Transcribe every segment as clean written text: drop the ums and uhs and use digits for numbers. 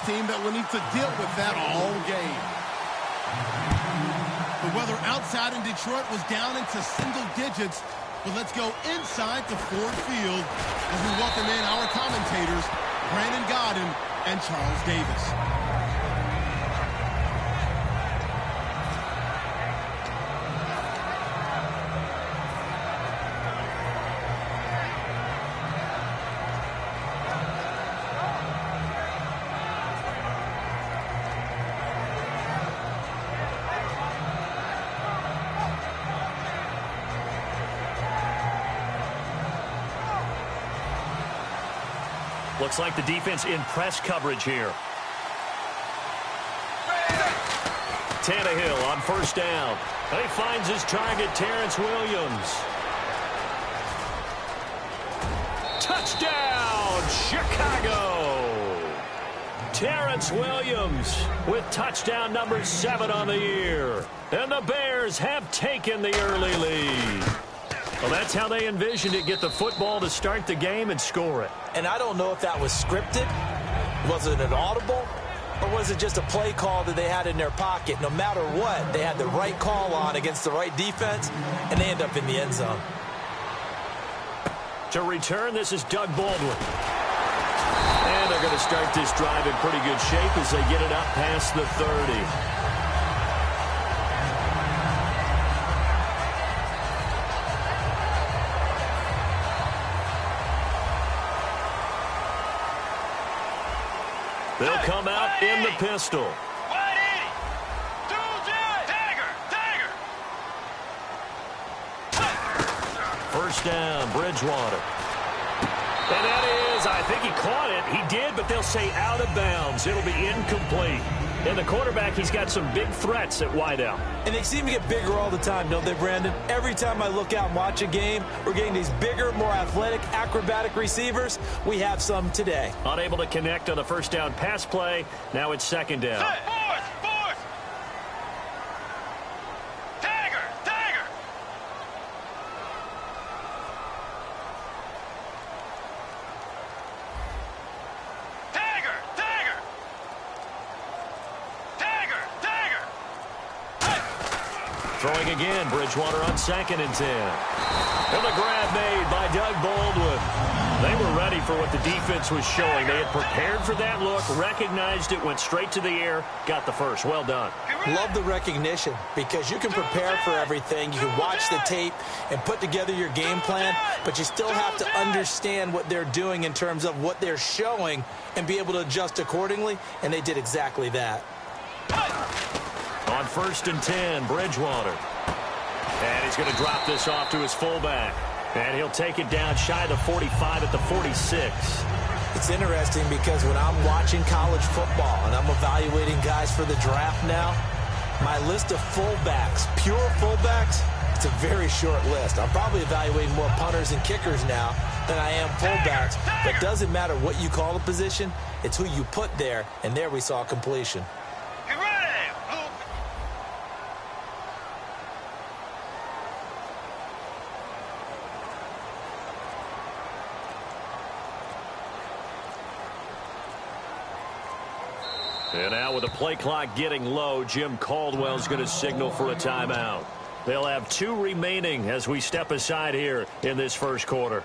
team that will need to deal with that all game. The weather outside in Detroit was down into single digits, but let's go inside to Ford Field as we welcome in our commentators, Brandon Gaudin and Charles Davis. Looks like the defense in press coverage here. Tannehill on first down. He finds his target, Terrence Williams. Touchdown, Chicago! Terrence Williams with touchdown number 7 on the year. And the Bears have taken the early lead. Well, that's how they envisioned it. Get the football to start the game and score it. And I don't know if that was scripted. Was it an audible? Or was it just a play call that they had in their pocket? No matter what, they had the right call on against the right defense, and they end up in the end zone. To return, this is Doug Baldwin. And they're going to start this drive in pretty good shape as they get it up past the 30. They'll come out in the pistol. First down, Bridgewater. And that is, I think he caught it. He did, but they'll say out of bounds. It'll be incomplete. And the quarterback, he's got some big threats at wideout. And they seem to get bigger all the time, don't they, Brandon? Every time I look out and watch a game, we're getting these bigger, more athletic, acrobatic receivers. We have some today. Unable to connect on the first down pass play. Now it's second down. Throwing again, Bridgewater on 2nd and 10. And the grab made by Doug Baldwin. They were ready for what the defense was showing. They had prepared for that look, recognized it, went straight to the air, got the first. Well done. Love the recognition because you can prepare for everything. You can watch the tape and put together your game plan, but you still have to understand what they're doing in terms of what they're showing and be able to adjust accordingly, and they did exactly that. On 1st and 10, Bridgewater. And he's going to drop this off to his fullback. And he'll take it down shy of the 45 at the 46. It's interesting because when I'm watching college football and I'm evaluating guys for the draft now, my list of fullbacks, pure fullbacks, it's a very short list. I'm probably evaluating more punters and kickers now than I am fullbacks. But it doesn't matter what you call the position, it's who you put there. And there we saw completion. And now with the play clock getting low, Jim Caldwell's going to signal for a timeout. They'll have 2 remaining as we step aside here in this first quarter.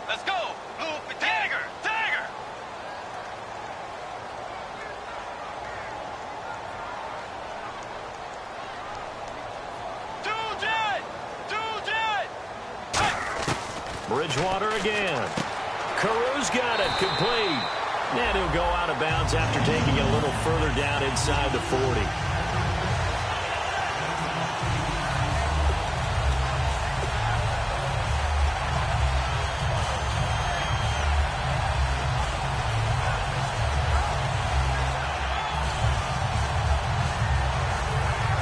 Let's go. Tiger. Bridgewater again. Carew's got it complete. And he'll go out of bounds after taking it a little further down inside the 40.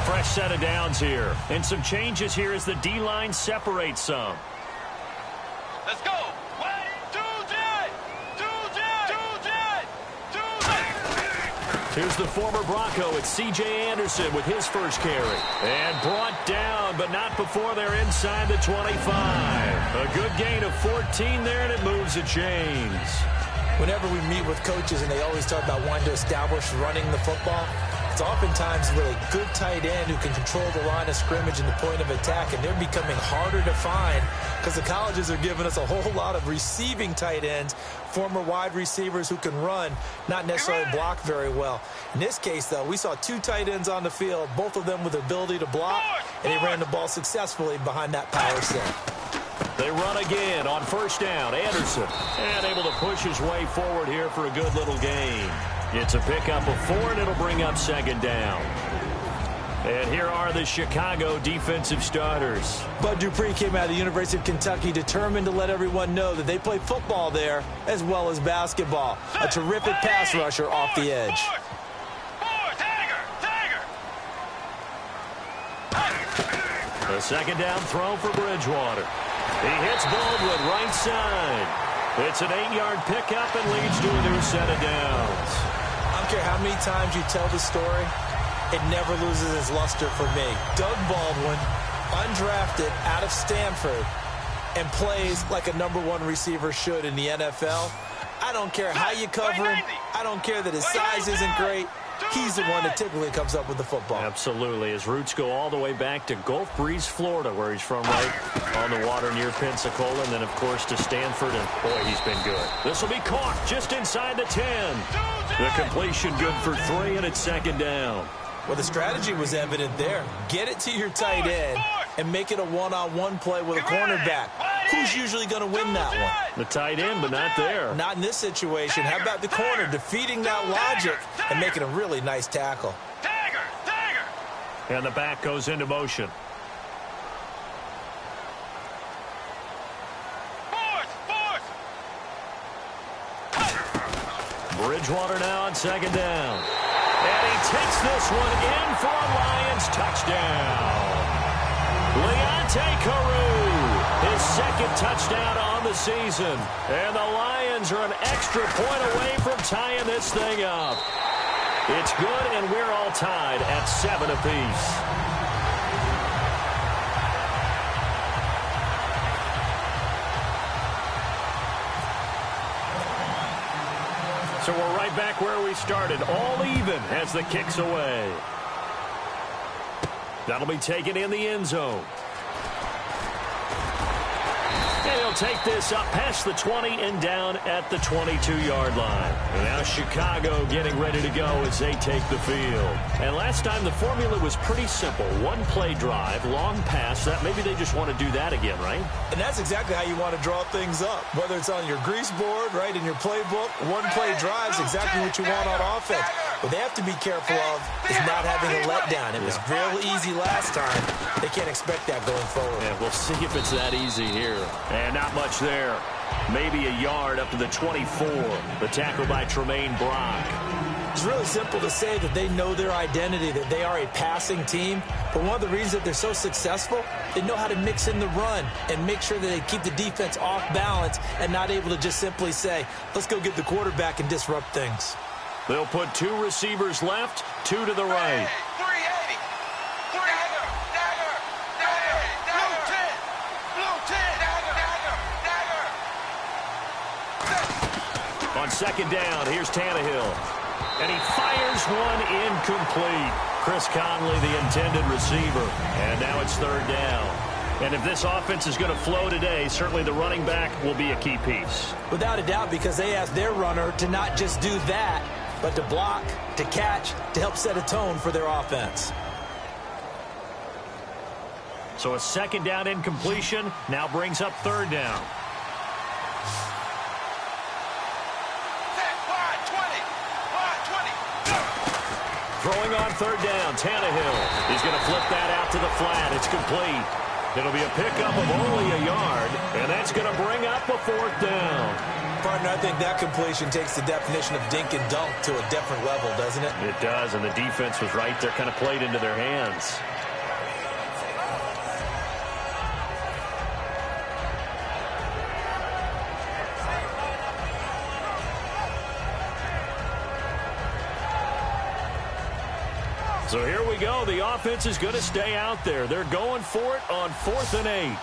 Fresh set of downs here. And some changes here as the D-line separates some. Let's go. 1, 2, jet. 2, jet. 2, jet. 2, jet. Here's the former Bronco. It's C.J. Anderson with his first carry. And brought down, but not before they're inside the 25. A good gain of 14 there, and it moves the chains. Whenever we meet with coaches and they always talk about wanting to establish running the football, it's oftentimes with a good tight end who can control the line of scrimmage and the point of attack, and they're becoming harder to find because the colleges are giving us a whole lot of receiving tight ends, former wide receivers who can run, not necessarily block very well. In this case, though, we saw two tight ends on the field, both of them with the ability to block, and they ran the ball successfully behind that power set. They run again on first down. Anderson, and able to push his way forward here for a good little gain. It's a pickup of 4, and it'll bring up second down. And here are the Chicago defensive starters. Bud Dupree came out of the University of Kentucky determined to let everyone know that they play football there as well as basketball. A terrific pass rusher off the edge. A second down throw for Bridgewater. He hits Baldwin right side. It's an 8-yard pickup and leads to a new set of downs. I don't care how many times you tell the story, it never loses its luster for me. Doug Baldwin, undrafted out of Stanford, and plays like a #1 receiver should in the NFL. I don't care how you cover him. I don't care that his size isn't great. He's the one that typically comes up with the football. Absolutely. His roots go all the way back to Gulf Breeze, Florida, where he's from, right on the water near Pensacola, and then, of course, to Stanford, and, boy, he's been good. This will be caught just inside the 10. The completion good for 3, and it's second down. Well, the strategy was evident there. Get it to your tight end and make it a one-on-one play with a cornerback. Who's usually going to win that one? The tight end, but not there. Not in this situation. How about the corner defeating that logic and making a really nice tackle? And the back goes into motion. Bridgewater now on second down. And he takes this one in for a Lions touchdown. Leonte Carroo, his second touchdown on the season. And the Lions are an extra point away from tying this thing up. It's good, and we're all tied at 7 apiece. So we're right back where we started, all even as the kick's away. That'll be taken in the end zone. And he'll take this up past the 20 and down at the 22-yard line. And now Chicago getting ready to go as they take the field. And last time the formula was pretty simple. One-play drive, long pass. That maybe they just want to do that again, right? And that's exactly how you want to draw things up. Whether it's on your grease board, right, in your playbook, one-play drive is exactly what you want on offense. What they have to be careful of is not having a letdown. It was real easy last time. They can't expect that going forward. Yeah, we'll see if it's that easy here. And not much there. Maybe a yard up to the 24. The tackle by Tremaine Brock. It's really simple to say that they know their identity, that they are a passing team. But one of the reasons that they're so successful, they know how to mix in the run and make sure that they keep the defense off balance and not able to just simply say, let's go get the quarterback and disrupt things. They'll put 2 receivers left, 2 to the right. 380. Dagger. Blue 10. Dagger. On second down, here's Tannehill. And he fires one incomplete. Chris Conley, the intended receiver. And now it's third down. And if this offense is going to flow today, certainly the running back will be a key piece. Without a doubt, because they asked their runner to not just do that, but to block, to catch, to help set a tone for their offense. So a second down incompletion now brings up third down. Throwing on third down, Tannehill. He's going to flip that out to the flat. It's complete. It'll be a pickup of only a yard, and that's going to bring up a fourth down. Partner, I think that completion takes the definition of dink and dunk to a different level, doesn't it? It does, and the defense was right there, kind of played into their hands. So here we go. The offense is going to stay out there. They're going for it on 4th and 8.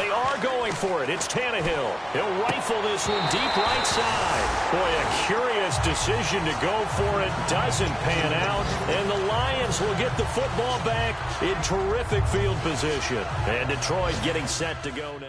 They are going for it. It's Tannehill. He'll rifle this one deep right side. Boy, a curious decision to go for it. Doesn't pan out. And the Lions will get the football back in terrific field position. And Detroit getting set to go now.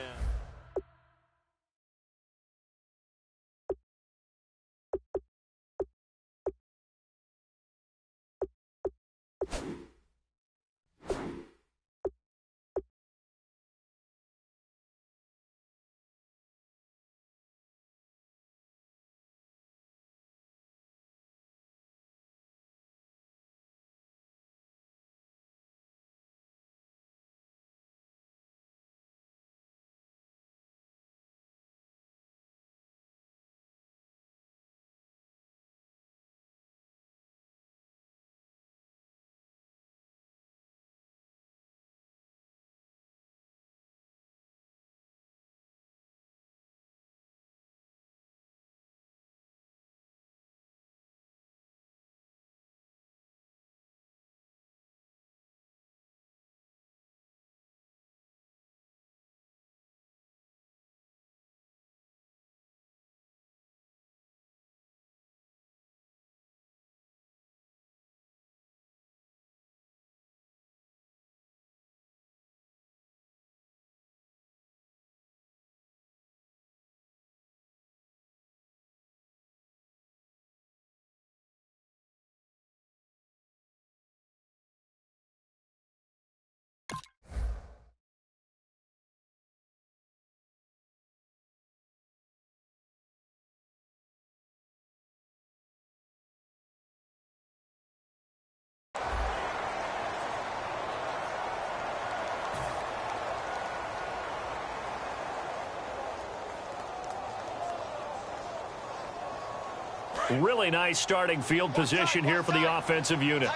Really nice starting field position here for the offensive unit.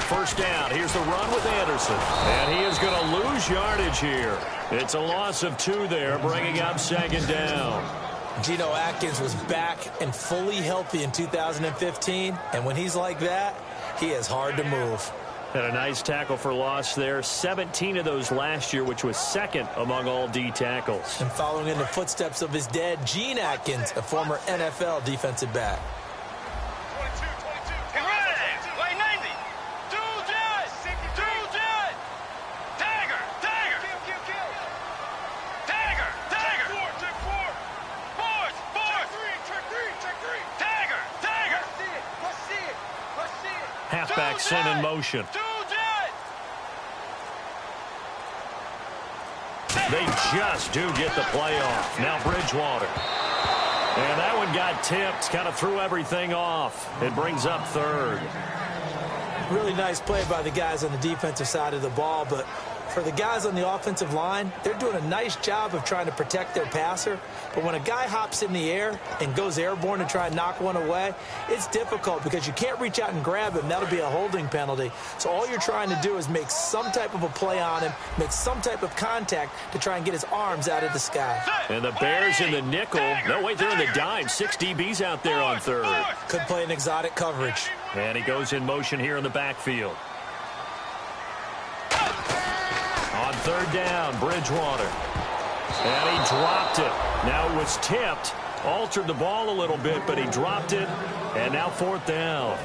First down. Here's the run with Anderson. And he is going to lose yardage here. It's a loss of 2 there, bringing up 2nd down. Geno Atkins was back and fully healthy in 2015. And when he's like that, he is hard to move. And a nice tackle for loss there. 17 of those last year, which was 2nd among all D tackles. And following in the footsteps of his dad, Gene Atkins, a former NFL defensive back. 22. Get ready. Way 90. Do that. Dagger. Kill. Dagger. Check 4. Boards. Check 3. Dagger. Let's see it. Halfback sent in motion. They just do get the play off. Now Bridgewater. And that one got tipped. Kind of threw everything off. It brings up 3rd. Really nice play by the guys on the defensive side of the ball, but for the guys on the offensive line, they're doing a nice job of trying to protect their passer. But when a guy hops in the air and goes airborne to try and knock one away, it's difficult because you can't reach out and grab him. That'll be a holding penalty. So all you're trying to do is make some type of a play on him, make some type of contact to try and get his arms out of the sky. And the Bears in the nickel. No, wait, they're in the dime. 6 DBs out there on 3rd. Could play an exotic coverage. And he goes in motion here in the backfield. On 3rd down, Bridgewater. And he dropped it. Now it was tipped. Altered the ball a little bit, but he dropped it. And now 4th down.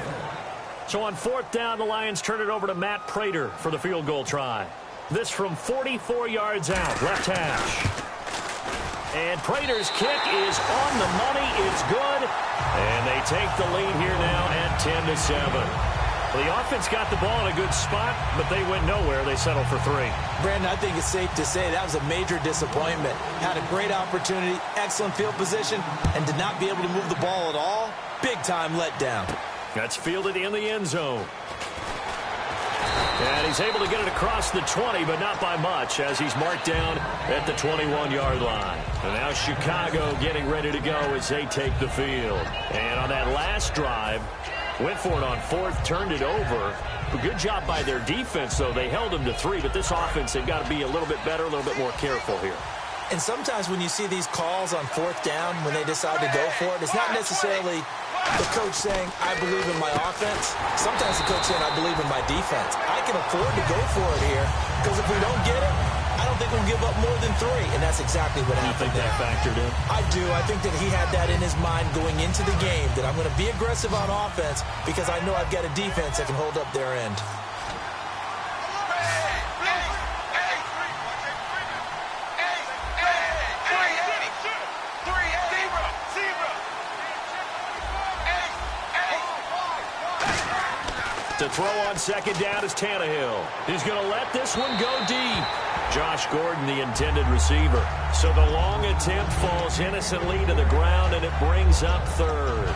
So on 4th down, the Lions turn it over to Matt Prater for the field goal try. This from 44 yards out, left hash. And Prater's kick is on the money. It's good. And they take the lead here now at 10-7. Well, the offense got the ball in a good spot, but they went nowhere. They settled for 3. Brandon, I think it's safe to say that was a major disappointment. Had a great opportunity, excellent field position, and did not be able to move the ball at all. Big-time letdown. That's fielded in the end zone. And he's able to get it across the 20, but not by much, as he's marked down at the 21-yard line. And now Chicago getting ready to go as they take the field. And on that last drive, Went for it on fourth, turned it over. Good job by their defense, though. They held them to 3, but this offense, they've got to be a little bit better, a little bit more careful here. And sometimes when you see these calls on fourth down, when they decide to go for it, it's not necessarily the coach saying, I believe in my offense. Sometimes the coach saying, I believe in my defense. I can afford to go for it here, because if we don't get it, I don't think we'll give up more than 3. And that's exactly what happened. You think that factored in? I do. I think that he had that in his mind going into the game, that I'm going to be aggressive on offense because I know I've got a defense that can hold up their end. To throw on second down is Tannehill. He's going to let this one go deep. Josh Gordon, the intended receiver. So the long attempt falls innocently to the ground, and it brings up third.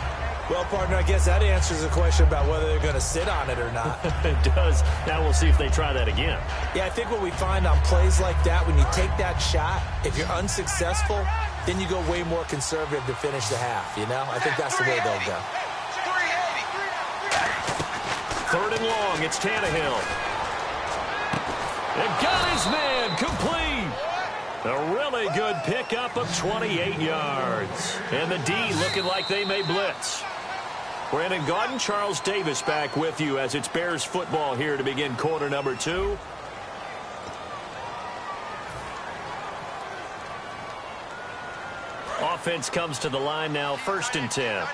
Well, partner, I guess that answers the question about whether they're going to sit on it or not. It does. Now we'll see if they try that again. Yeah, I think what we find on plays like that, when you take that shot, if you're unsuccessful, then you go way more conservative to finish the half, you know? I think that's the way they'll go. Third and long, it's Tannehill. And got his man complete. A really good pickup of 28 yards. And the D looking like they may blitz. Brandon Gaudin, Charles Davis back with you as it's Bears football here to begin quarter number 2. Offense comes to the line now, 1st and 10.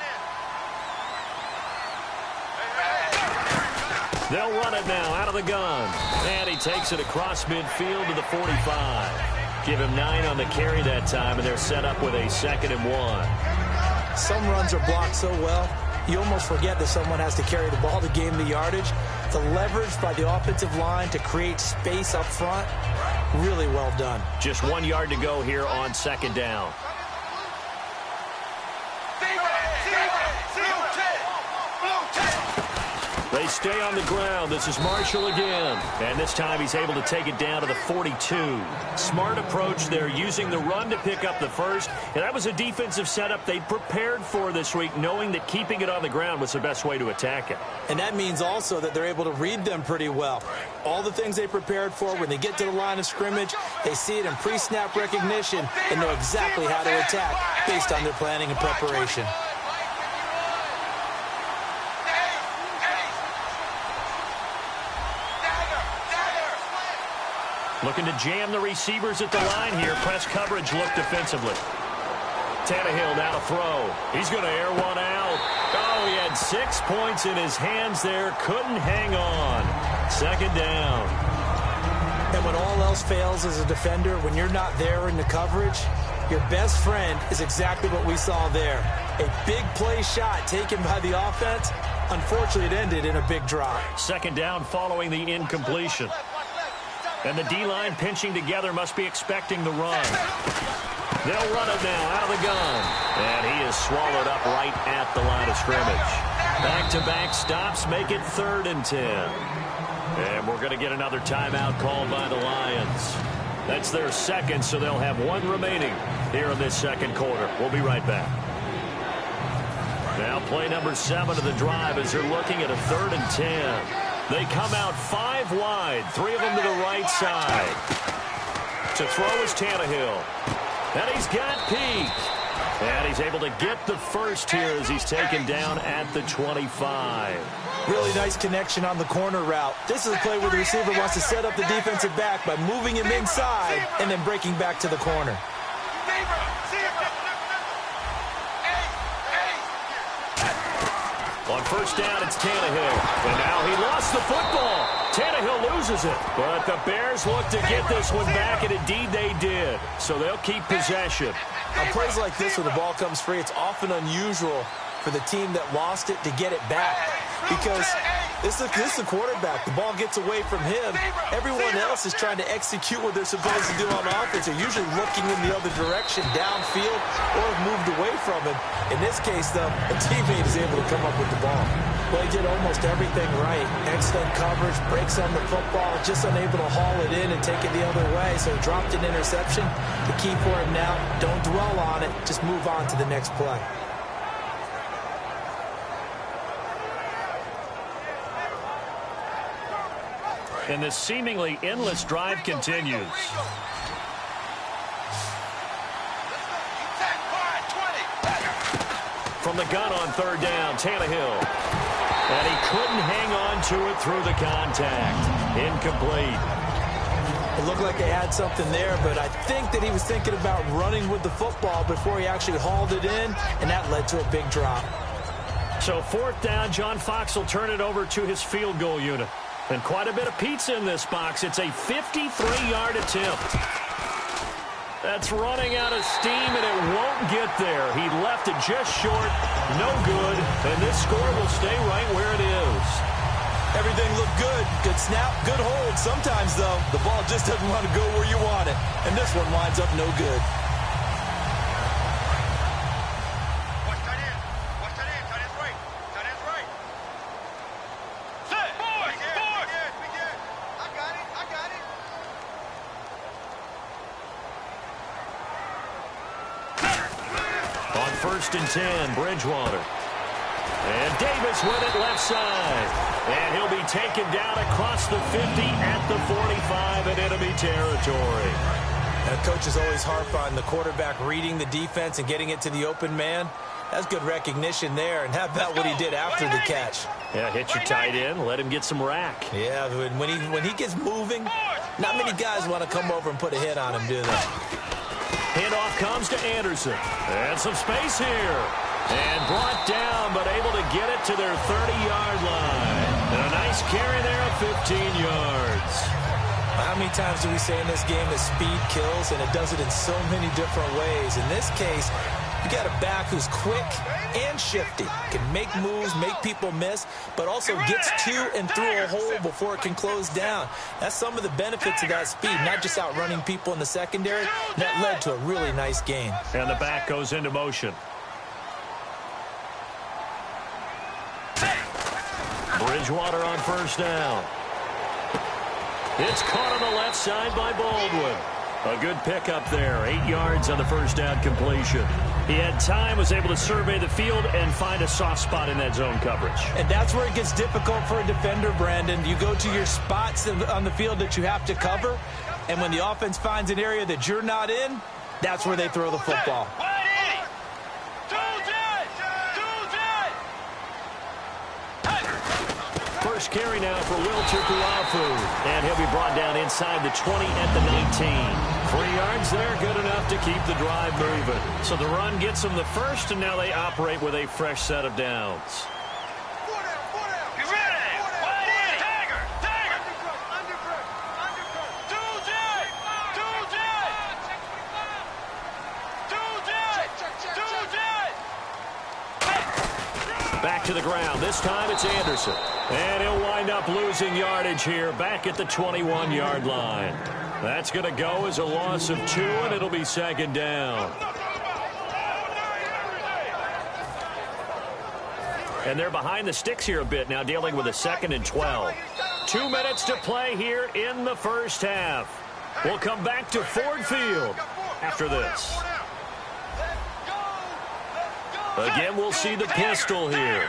They'll run it now out of the gun. And he takes it across midfield to the 45. Give him 9 on the carry that time, and they're set up with a 2nd and 1. Some runs are blocked so well, you almost forget that someone has to carry the ball to gain the yardage. The leverage by the offensive line to create space up front, really well done. Just 1 yard to go here on 2nd down. They stay on the ground. This is Marshall again. And this time he's able to take it down to the 42. Smart approach there, using the run to pick up the first. And that was a defensive setup they prepared for this week, knowing that keeping it on the ground was the best way to attack it. And that means also that they're able to read them pretty well. All the things they prepared for, when they get to the line of scrimmage, they see it in pre-snap recognition and know exactly how to attack based on their planning and preparation. Looking to jam the receivers at the line here. Press coverage look defensively. Tannehill now to throw. He's going to air one out. Oh, he had 6 points in his hands there. Couldn't hang on. 2nd down. And when all else fails as a defender, when you're not there in the coverage, your best friend is exactly what we saw there. A big play shot taken by the offense. Unfortunately, it ended in a big drop. 2nd down following the incompletion. And the D-line pinching together, must be expecting the run. They'll run it now out of the gun. And he is swallowed up right at the line of scrimmage. Back-to-back stops make it 3rd and 10. And we're going to get another timeout called by the Lions. That's their 2nd, so they'll have 1 remaining here in this 2nd quarter. We'll be right back. Now play number 7 of the drive as they're looking at a 3rd and 10. They come out 5 wide, 3 of them to the right side. To throw is Tannehill. And he's got Peak. And he's able to get the first here as he's taken down at the 25. Really nice connection on the corner route. This is a play where the receiver wants to set up the defensive back by moving him inside and then breaking back to the corner. On 1st down, it's Tannehill. And now he lost the football. Tannehill loses it. But the Bears look to get this one back, and indeed they did. So they'll keep possession. On plays like this where the ball comes free, it's often unusual for the team that lost it to get it back. Because this is the quarterback. The ball gets away from him. Everyone else is trying to execute what they're supposed to do on offense. They're usually looking in the other direction, downfield, or have moved away from him. In this case, though, a teammate is able to come up with the ball. Well, he did almost everything right. Excellent coverage, breaks on the football, just unable to haul it in and take it the other way. So he dropped an interception. The key for him now, don't dwell on it. Just move on to the next play. And this seemingly endless drive continues. From the gun on third down, Tannehill. And he couldn't hang on to it through the contact. Incomplete. It looked like they had something there, but I think that he was thinking about running with the football before he actually hauled it in, and that led to a big drop. So fourth down, John Fox will turn it over to his field goal unit. And quite a bit of pizza in this box. It's a 53-yard attempt. That's running out of steam, and it won't get there. He left it just short, no good, and this score will stay right where it is. Everything looked good. Good snap, good hold. Sometimes, though, the ball just doesn't want to go where you want it, and this one winds up no good. First and 10, Bridgewater. And Davis with it left side. And he'll be taken down across the 50 at the 45 in enemy territory. And coaches always harp on the quarterback reading the defense and getting it to the open man. That's good recognition there. And how about what he did after the catch? Yeah, hit your tight end, let him get some rack. Yeah, when he gets moving, not many guys want to come over and put a hit on him, do they? Handoff comes to Anderson. And some space here. And brought down, but able to get it to their 30-yard line. And a nice carry there of 15 yards. How many times do we say in this game that speed kills, and it does it in so many different ways? In this case, you got a back who's quick and shifty, can make moves, make people miss, but also gets to and through a hole before it can close down. That's some of the benefits of that speed, not just outrunning people in the secondary. That led to a really nice gain. And the back goes into motion. Bridgewater on first down. It's caught on the left side by Baldwin. A good pickup there. 8 yards on the first down completion. He had time, was able to survey the field and find a soft spot in that zone coverage. And that's where it gets difficult for a defender, Brandon. You go to your spots on the field that you have to cover, and when the offense finds an area that you're not in, that's where they throw the football. First carry now for Will Tukuafu. And he'll be brought down inside the 20 at the 19. 3 yards there, good enough to keep the drive moving. So the run gets them the first, and now they operate with a fresh set of downs. Back to the ground. This time it's Anderson. And he'll wind up losing yardage here back at the 21-yard line. That's going to go as a loss of 2, and it'll be second down. And they're behind the sticks here a bit now, dealing with a 2nd and 12. 2 minutes to play here in the first half. We'll come back to Ford Field after this. Again, we'll see the pistol here.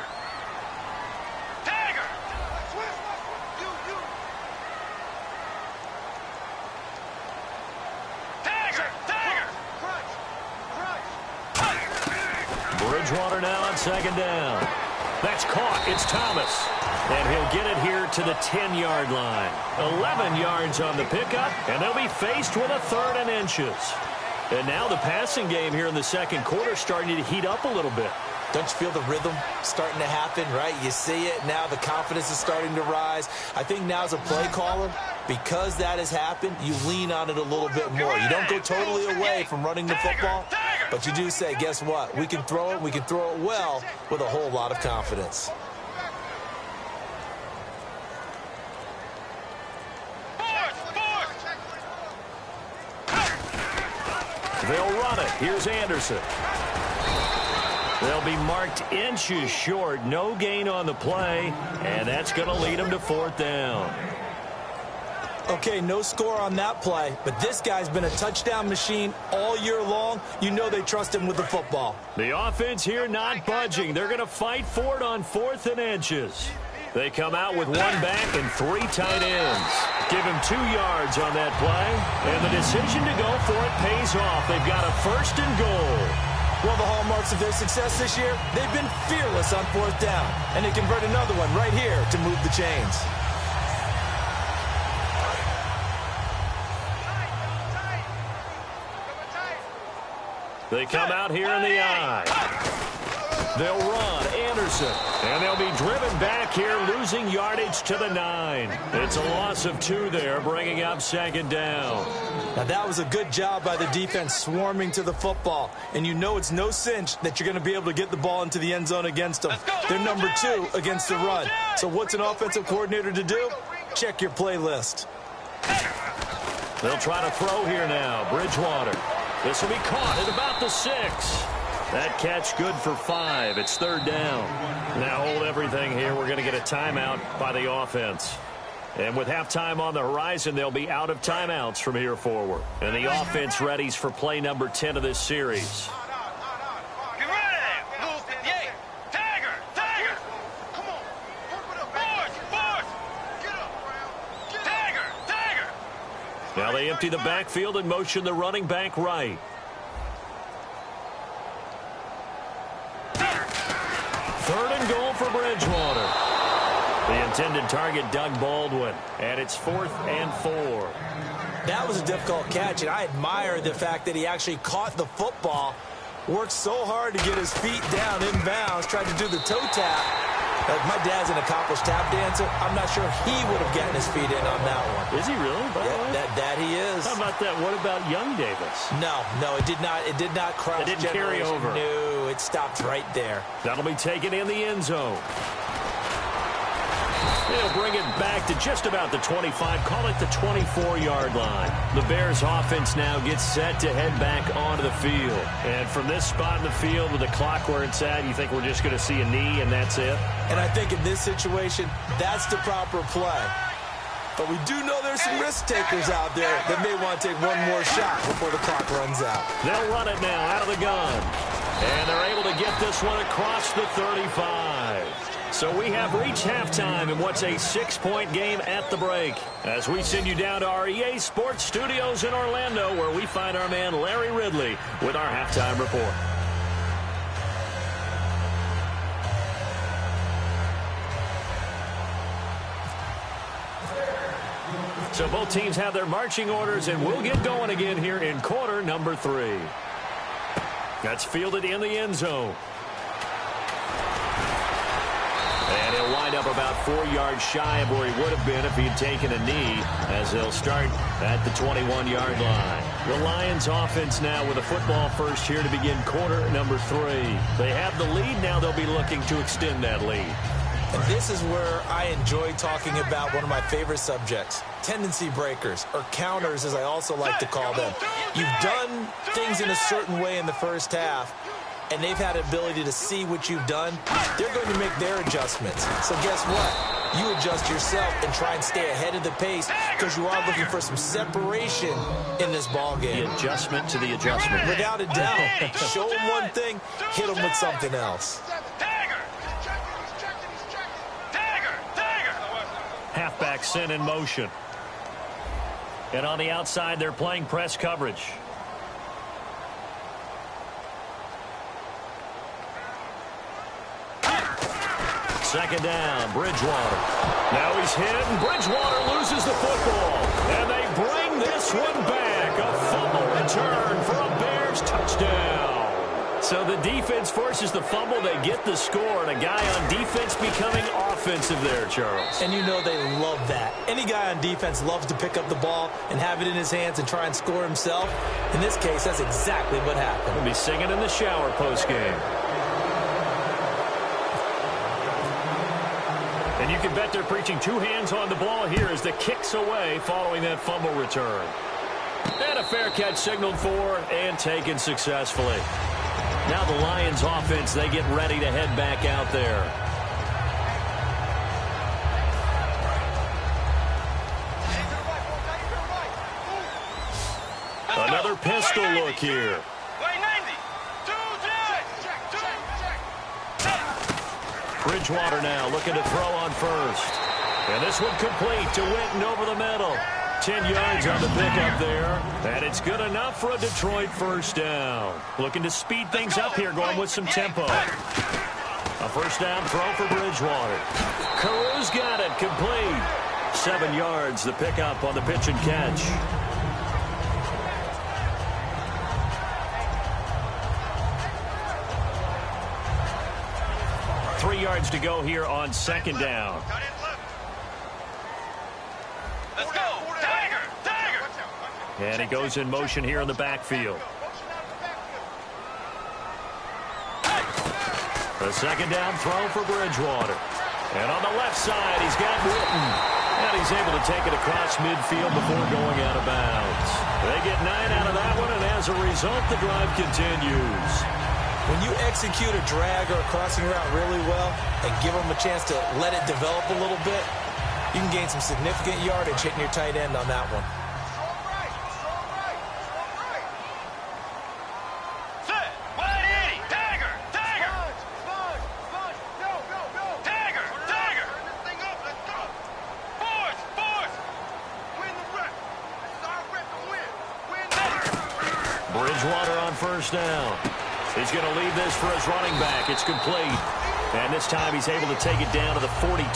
Bridgewater now on second down. That's caught. It's Thomas. And he'll get it here to the 10-yard line. 11 yards on the pickup, and they'll be faced with a 3rd and inches. And now the passing game here in the second quarter starting to heat up a little bit. Don't you feel the rhythm starting to happen, right? You see it. Now the confidence is starting to rise. I think now as a play caller, because that has happened, you lean on it a little bit more. You don't go totally away from running the football, but you do say, guess what? We can throw it. We can throw it well with a whole lot of confidence. They'll run it. Here's Anderson. They'll be marked inches short. No gain on the play, and that's going to lead them to 4th down. Okay, no score on that play, but this guy's been a touchdown machine all year long. You know they trust him with the football. The offense here not budging. They're going to fight for it on 4th and inches. They come out with one back and 3 tight ends. Give him 2 yards on that play, and the decision to go for it pays off. They've got a 1st and goal. Well, the hallmarks of their success this year, they've been fearless on 4th down, and they convert another one right here to move the chains. They come out here in the eye. They'll run Anderson, and they'll be driven back here, losing yardage to the 9. It's a loss of 2 there, bringing up 2nd down. Now, that was a good job by the defense swarming to the football, and you know it's no cinch that you're going to be able to get the ball into the end zone against them. They're number 2 against the run. So what's an offensive coordinator to do? Check your playlist. They'll try to throw here now. Bridgewater. This will be caught at about the 6. That catch good for 5. It's 3rd down. Now hold everything here. We're going to get a timeout by the offense. And with halftime on the horizon, they'll be out of timeouts from here forward. And the offense readies for play number 10 of this series. Get ready! Move, yeah! Tiger! Tiger! Come on! Pump it up! Boys! Get up, Brown! Tiger! Tiger! Now they empty the backfield and motion the running back right. 3rd and goal for Bridgewater. The intended target, Doug Baldwin, and it's 4th and 4. That was a difficult catch, and I admire the fact that he actually caught the football, worked so hard to get his feet down inbounds, tried to do the toe tap. My dad's an accomplished tap dancer. I'm not sure he would have gotten his feet in on that one. Is he really? That he is. How about that? What about young Davis? No, it did not. It did not cross. It didn't carry over. No, it stopped right there. That'll be taken in the end zone. They'll bring it back to just about the 25, call it the 24-yard line. The Bears offense now gets set to head back onto the field. And from this spot in the field with the clock where it's at, you think we're just going to see a knee and that's it? And I think in this situation, that's the proper play. But we do know there's some risk takers out there that may want to take one more shot before the clock runs out. They'll run it now out of the gun. And they're able to get this one across the 35. So we have reached halftime in what's a 6-point game at the break. As we send you down to our EA Sports Studios in Orlando, where we find our man Larry Ridley with our halftime report. So both teams have their marching orders, and we'll get going again here in quarter number 3. That's fielded in the end zone. And he'll wind up about 4 yards shy of where he would have been if he'd taken a knee, as they'll start at the 21-yard line. The Lions offense now with a football first here to begin quarter number 3. They have the lead. Now they'll be looking to extend that lead. And this is where I enjoy talking about one of my favorite subjects, tendency breakers, or counters as I also like to call them. You've done things in a certain way in the first half, and they've had the ability to see what you've done. They're going to make their adjustments. So guess what? You adjust yourself and try and stay ahead of the pace because you are looking for some separation in this ball game. The adjustment to the adjustment. Without a doubt. Show them one thing, hit them with something else. Halfback sent in motion. And on the outside, they're playing press coverage. Second down, Bridgewater. Now he's hit, and Bridgewater loses the football. And they bring this one back. A fumble return for a Bears touchdown. So the defense forces the fumble. They get the score, and a guy on defense becoming offensive there, Charles. And you know they love that. Any guy on defense loves to pick up the ball and have it in his hands and try and score himself. In this case, that's exactly what happened. He'll be singing in the shower post-game. And you can bet they're preaching 2 hands on the ball here as the kick's away following that fumble return. And a fair catch signaled for and taken successfully. Now the Lions offense, they get ready to head back out there. Another pistol look here. Bridgewater now looking to throw on first. And this one complete to Witten over the middle. 10 yards on the pickup there. And it's good enough for a Detroit first down. Looking to speed things up here, going with some tempo. A first down throw for Bridgewater. Carew's got it, complete. 7 yards, the pickup on the pitch and catch. 3 yards to go here on second down. Let's go. Tiger. Tiger. And he goes in motion here in the backfield. The second down throw for Bridgewater. And on the left side, he's got Witten. And he's able to take it across midfield before going out of bounds. They get 9 out of that one, and as a result, the drive continues. When you execute a drag or a crossing route really well and give them a chance to let it develop a little bit, you can gain some significant yardage hitting your tight end on that one. Set. Wide Eddie. Tiger. Tiger. Tiger. Tiger. Turn this thing up. Let's go. Force. Force. Win the rep. This is our rep to win. Win the Bridgewater on first down. He's going to leave this for his running back. It's complete. And this time he's able to take it down to the 42.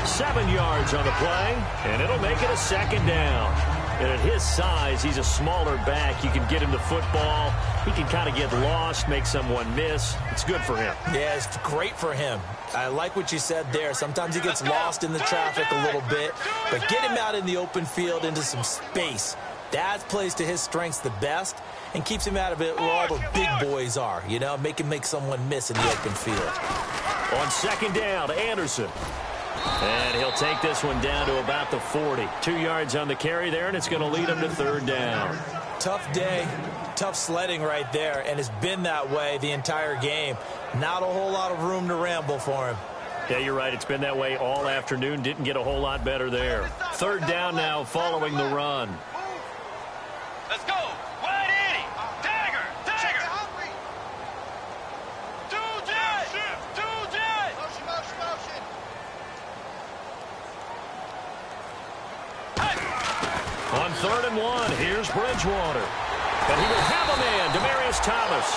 7 yards on the play, and it'll make it a second down. And at his size, he's a smaller back. You can get him the football. He can kind of get lost, make someone miss. It's good for him. Yeah, it's great for him. I like what you said there. Sometimes he gets lost in the traffic a little bit, but get him out in the open field into some space. That plays to his strengths the best and keeps him out of it where all the big boys are, you know, make him make someone miss in the open field. On second down, Anderson. And he'll take this one down to about the 40. 2 yards on the carry there, and it's going to lead him to third down. Tough day, tough sledding right there, and it's been that way the entire game. Not a whole lot of room to ramble for him. Yeah, you're right. It's been that way all afternoon. Didn't get a whole lot better there. Third down now following the run. Let's go. Wide Eddie. Tiger. Tiger. Two jet. Two jet. Motion, motion, motion. On 3rd and 1, here's Bridgewater. And he will have a man, Demaryius Thomas.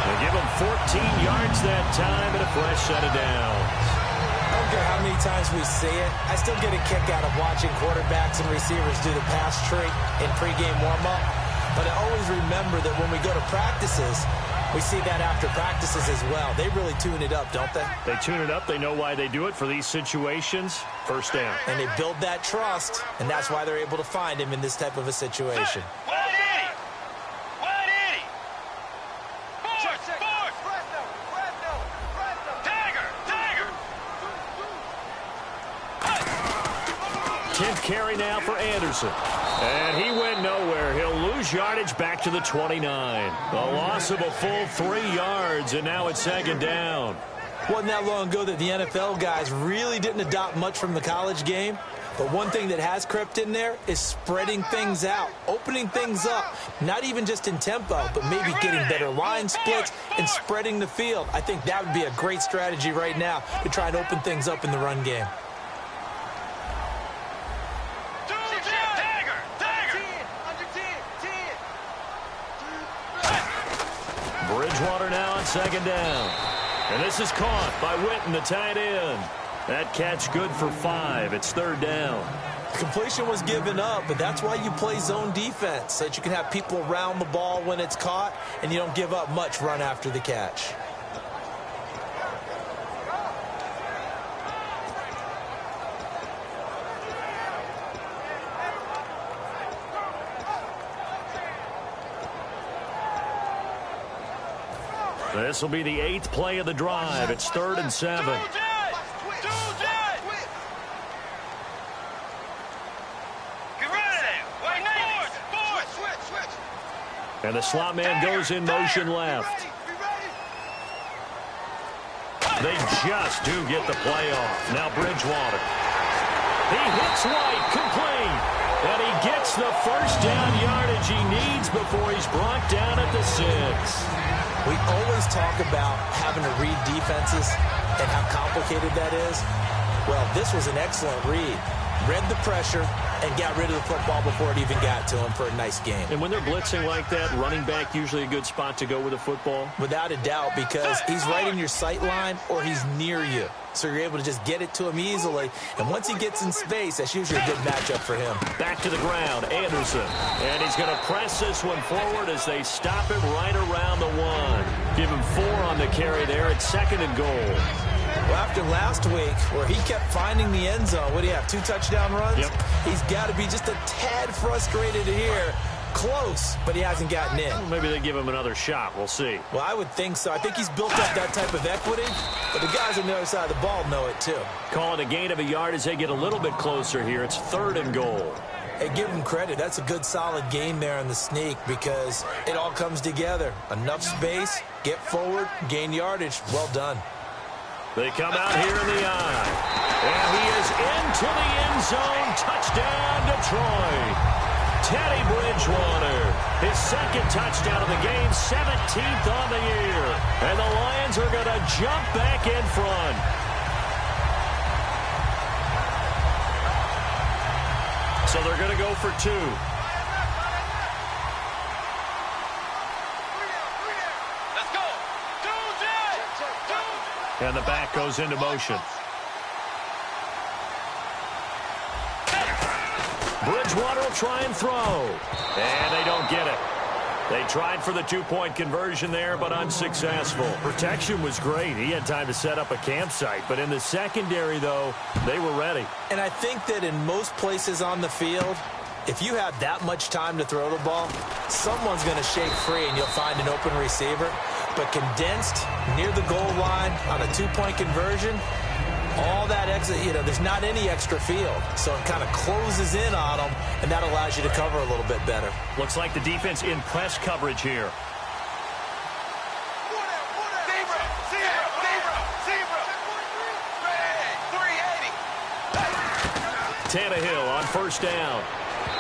They give him 14 yards that time and a fresh set of downs. I don't care how many times we see it. I still get a kick out of watching quarterbacks and receivers do the pass tree in pregame warm-up. But I always remember that when we go to practices, we see that after practices as well. They really tune it up, don't they? They tune it up. They know why they do it for these situations. First down. And they build that trust, and that's why they're able to find him in this type of a situation. Wide Eddie. Wide Eddie. Force. Force. Tiger. Tiger. 10th carry now for Anderson. And he went nowhere. He'll lose yardage back to the 29. A loss of a full 3 yards, and now it's second down. Wasn't that long ago that the NFL guys really didn't adopt much from the college game. But one thing that has crept in there is spreading things out, opening things up, not even just in tempo, but maybe getting better line splits and spreading the field. I think that would be a great strategy right now to try and open things up in the run game. Bridgewater now on second down. And this is caught by Witten, the tight end. That catch good for 5. It's third down. Completion was given up, but that's why you play zone defense, so that you can have people around the ball when it's caught, and you don't give up much run after the catch. This will be the 8th play of the drive. It's 3rd and 7. And the slot man goes in motion left. They just do get the play off. Now Bridgewater. He hits White, complete. And he gets the first down yardage he needs before he's brought down at the 6. We always talk about having to read defenses. and how complicated that is? Well, this was an excellent read. Read the pressure and got rid of the football before it even got to him for a nice game. And when they're blitzing like that, running back usually a good spot to go with the football? Without a doubt, because he's right in your sight line or he's near you. So you're able to just get it to him easily. And once he gets in space, that's usually a good matchup for him. Back to the ground, Anderson. And he's going to press this one forward as they stop him right around the 1. Give him 4 on the carry there at 2nd and goal. Well, after last week, where he kept finding the end zone, what do you have, 2 touchdown runs? Yep. He's got to be just a tad frustrated here. Close, but he hasn't gotten in. Well, maybe they give him another shot. We'll see. Well, I would think so. I think he's built up that type of equity, but the guys on the other side of the ball know it too. Call it a gain of a yard as they get a little bit closer here. It's 3rd and goal. Hey, give him credit. That's a good, solid game there in the sneak because it all comes together. Enough space, get forward, gain yardage. Well done. They come out here in the eye. And he is into the end zone. Touchdown, Detroit. Teddy Bridgewater, his 2nd touchdown of the game, 17th on the year. And the Lions are going to jump back in front. So they're going to go for 2. Let's go. And the back goes into motion. Bridgewater will try and throw. And they don't get it. They tried for the 2-point conversion there, but unsuccessful. Protection was great. He had time to set up a campsite. But in the secondary, though, they were ready. And I think that in most places on the field, if you have that much time to throw the ball, someone's going to shake free and you'll find an open receiver. But condensed near the goal line on a 2-point conversion, all that exit, there's not any extra field. So it kind of closes in on them, and that allows you to cover a little bit better. Looks like the defense in press coverage here. Tannehill on 1st down.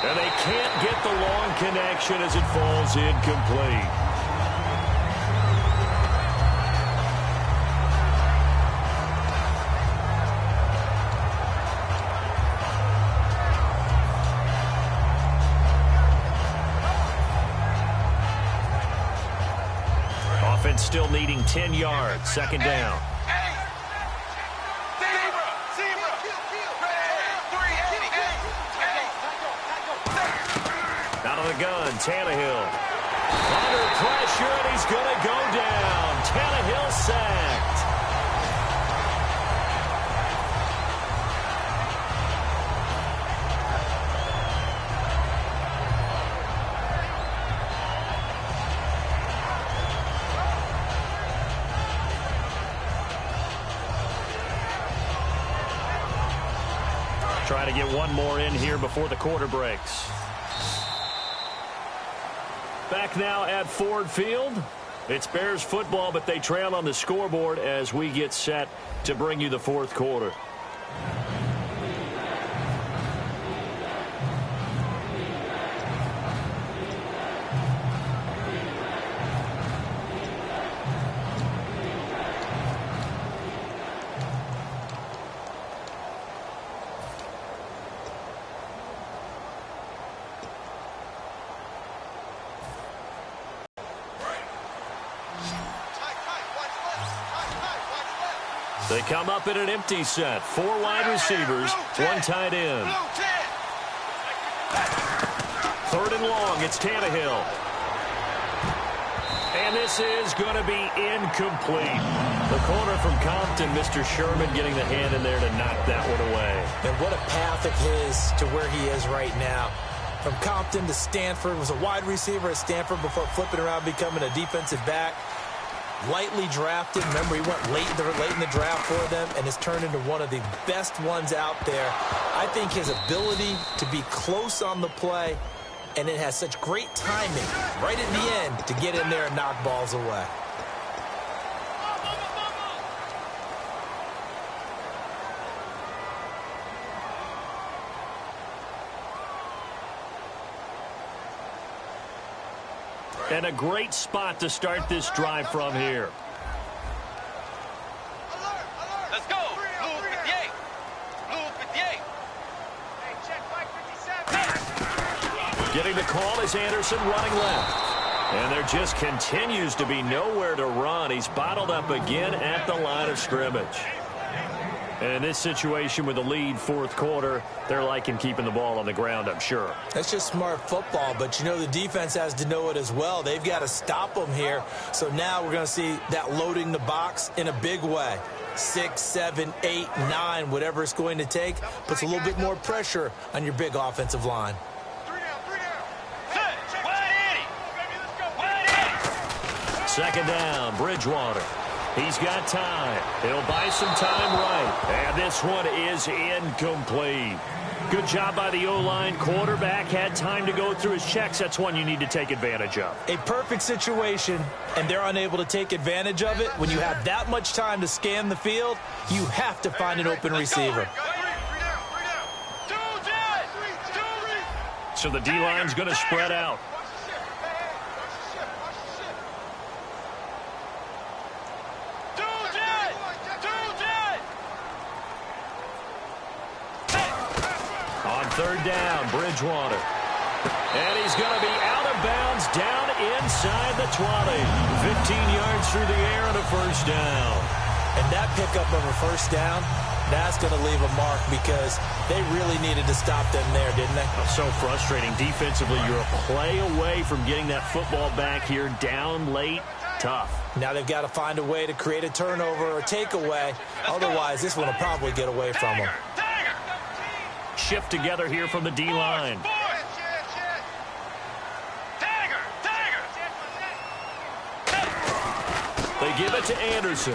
And they can't get the long connection as it falls incomplete. Offense still needing 10 yards. 2nd down. Out of the gun, Tannehill. Under pressure, and he's going to go down. Tannehill sacked. Try to get one more in here before the quarter breaks. Back now at Ford Field. It's Bears football, but they trail on the scoreboard as we get set to bring you the 4th quarter. They come up in an empty set. 4 wide receivers, 1 tight end. 3rd and long, it's Tannehill. And this is going to be incomplete. The corner from Compton, Mr. Sherman getting the hand in there to knock that one away. And what a path of his to where he is right now. From Compton to Stanford, was a wide receiver at Stanford before flipping around becoming a defensive back. Lightly drafted. Remember, he went late in the draft for them and has turned into one of the best ones out there. I think his ability to be close on the play, and it has such great timing right at the end to get in there and knock balls away. And a great spot to start this drive from here. Alert! Getting the call is Anderson running left. And there just continues to be nowhere to run. He's bottled up again at the line of scrimmage. And in this situation with the lead fourth quarter, they're liking keeping the ball on the ground, I'm sure. That's just smart football, but you know the defense has to know it as well. They've got to stop them here. So now we're going to see that loading the box in a big way. 6, 7, 8, 9, whatever it's going to take, puts a little bit more pressure on your big offensive line. Second down, Bridgewater. He's got time. He'll buy some time right. And this one is incomplete. Good job by the O-line. Quarterback had time to go through his checks. That's one you need to take advantage of. A perfect situation, and they're unable to take advantage of it. When you have that much time to scan the field, you have to find an open receiver. So the D-line's going to spread out. Third down, Bridgewater. And he's going to be out of bounds down inside the 20. 15 yards through the air and a first down. And that pickup of a first down, that's going to leave a mark because they really needed to stop them there, didn't they? So frustrating. Defensively, you're a play away from getting that football back here down late. Tough. Now they've got to find a way to create a turnover or a takeaway. Otherwise, this one will probably get away from them. Shift together here from the D-line. They give it to Anderson.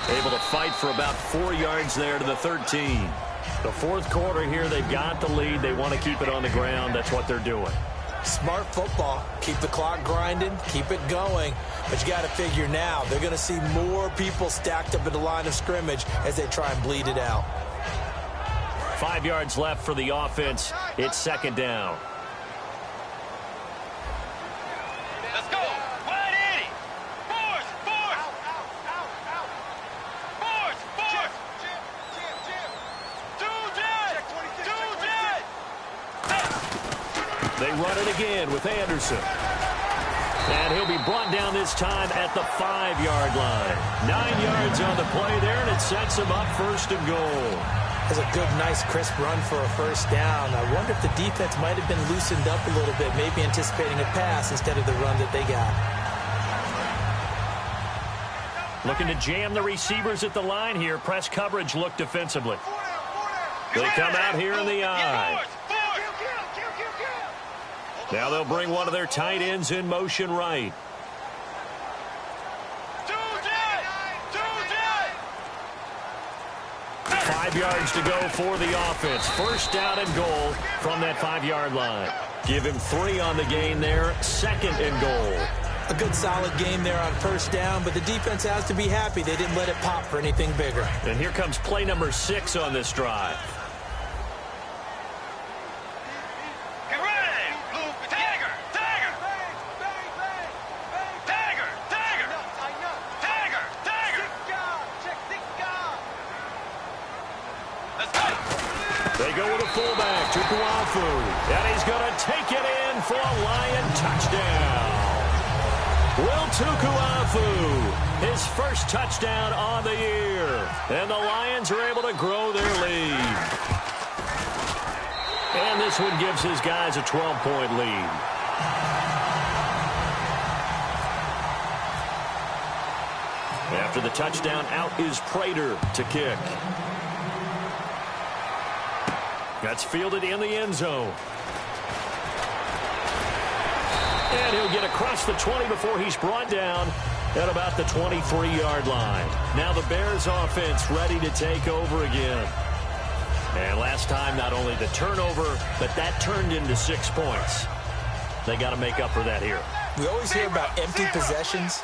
Able to fight for about 4 yards there to the 13. The fourth quarter here, they've got the lead. They want to keep it on the ground. That's what they're doing. Smart football. Keep the clock grinding. Keep it going. But you got to figure now, they're going to see more people stacked up at the line of scrimmage as they try and bleed it out. 5 yards left for the offense. It's second down. Let's go. Wide 80. Force. They run it again with Anderson. And he'll be brought down this time at the 5-yard line. 9 yards on the play there, and it sets him up first and goal. That's a good, nice, crisp run for a first down. I wonder if the defense might have been loosened up a little bit, maybe anticipating a pass instead of the run that they got. Looking to jam the receivers at the line here. Press coverage look defensively. They come out here in the eye. Now they'll bring one of their tight ends in motion right. 5 yards to go for the offense. First down and goal from that 5-yard line. Give him 3 on the gain there. Second and goal. A good solid game there on first down, but the defense has to be happy they didn't let it pop for anything bigger. And here comes play number 6 on this drive. They go with a fullback, Tukuafu, and he's going to take it in for a Lion touchdown. Will Tukuafu, his first touchdown on the year, and the Lions are able to grow their lead. And this one gives his guys a 12-point lead. After the touchdown, out is Prater to kick. That's fielded in the end zone. And he'll get across the 20 before he's brought down at about the 23-yard line. Now the Bears offense ready to take over again. And last time, not only the turnover, but that turned into 6 points. They got to make up for that here. We always hear about empty possessions,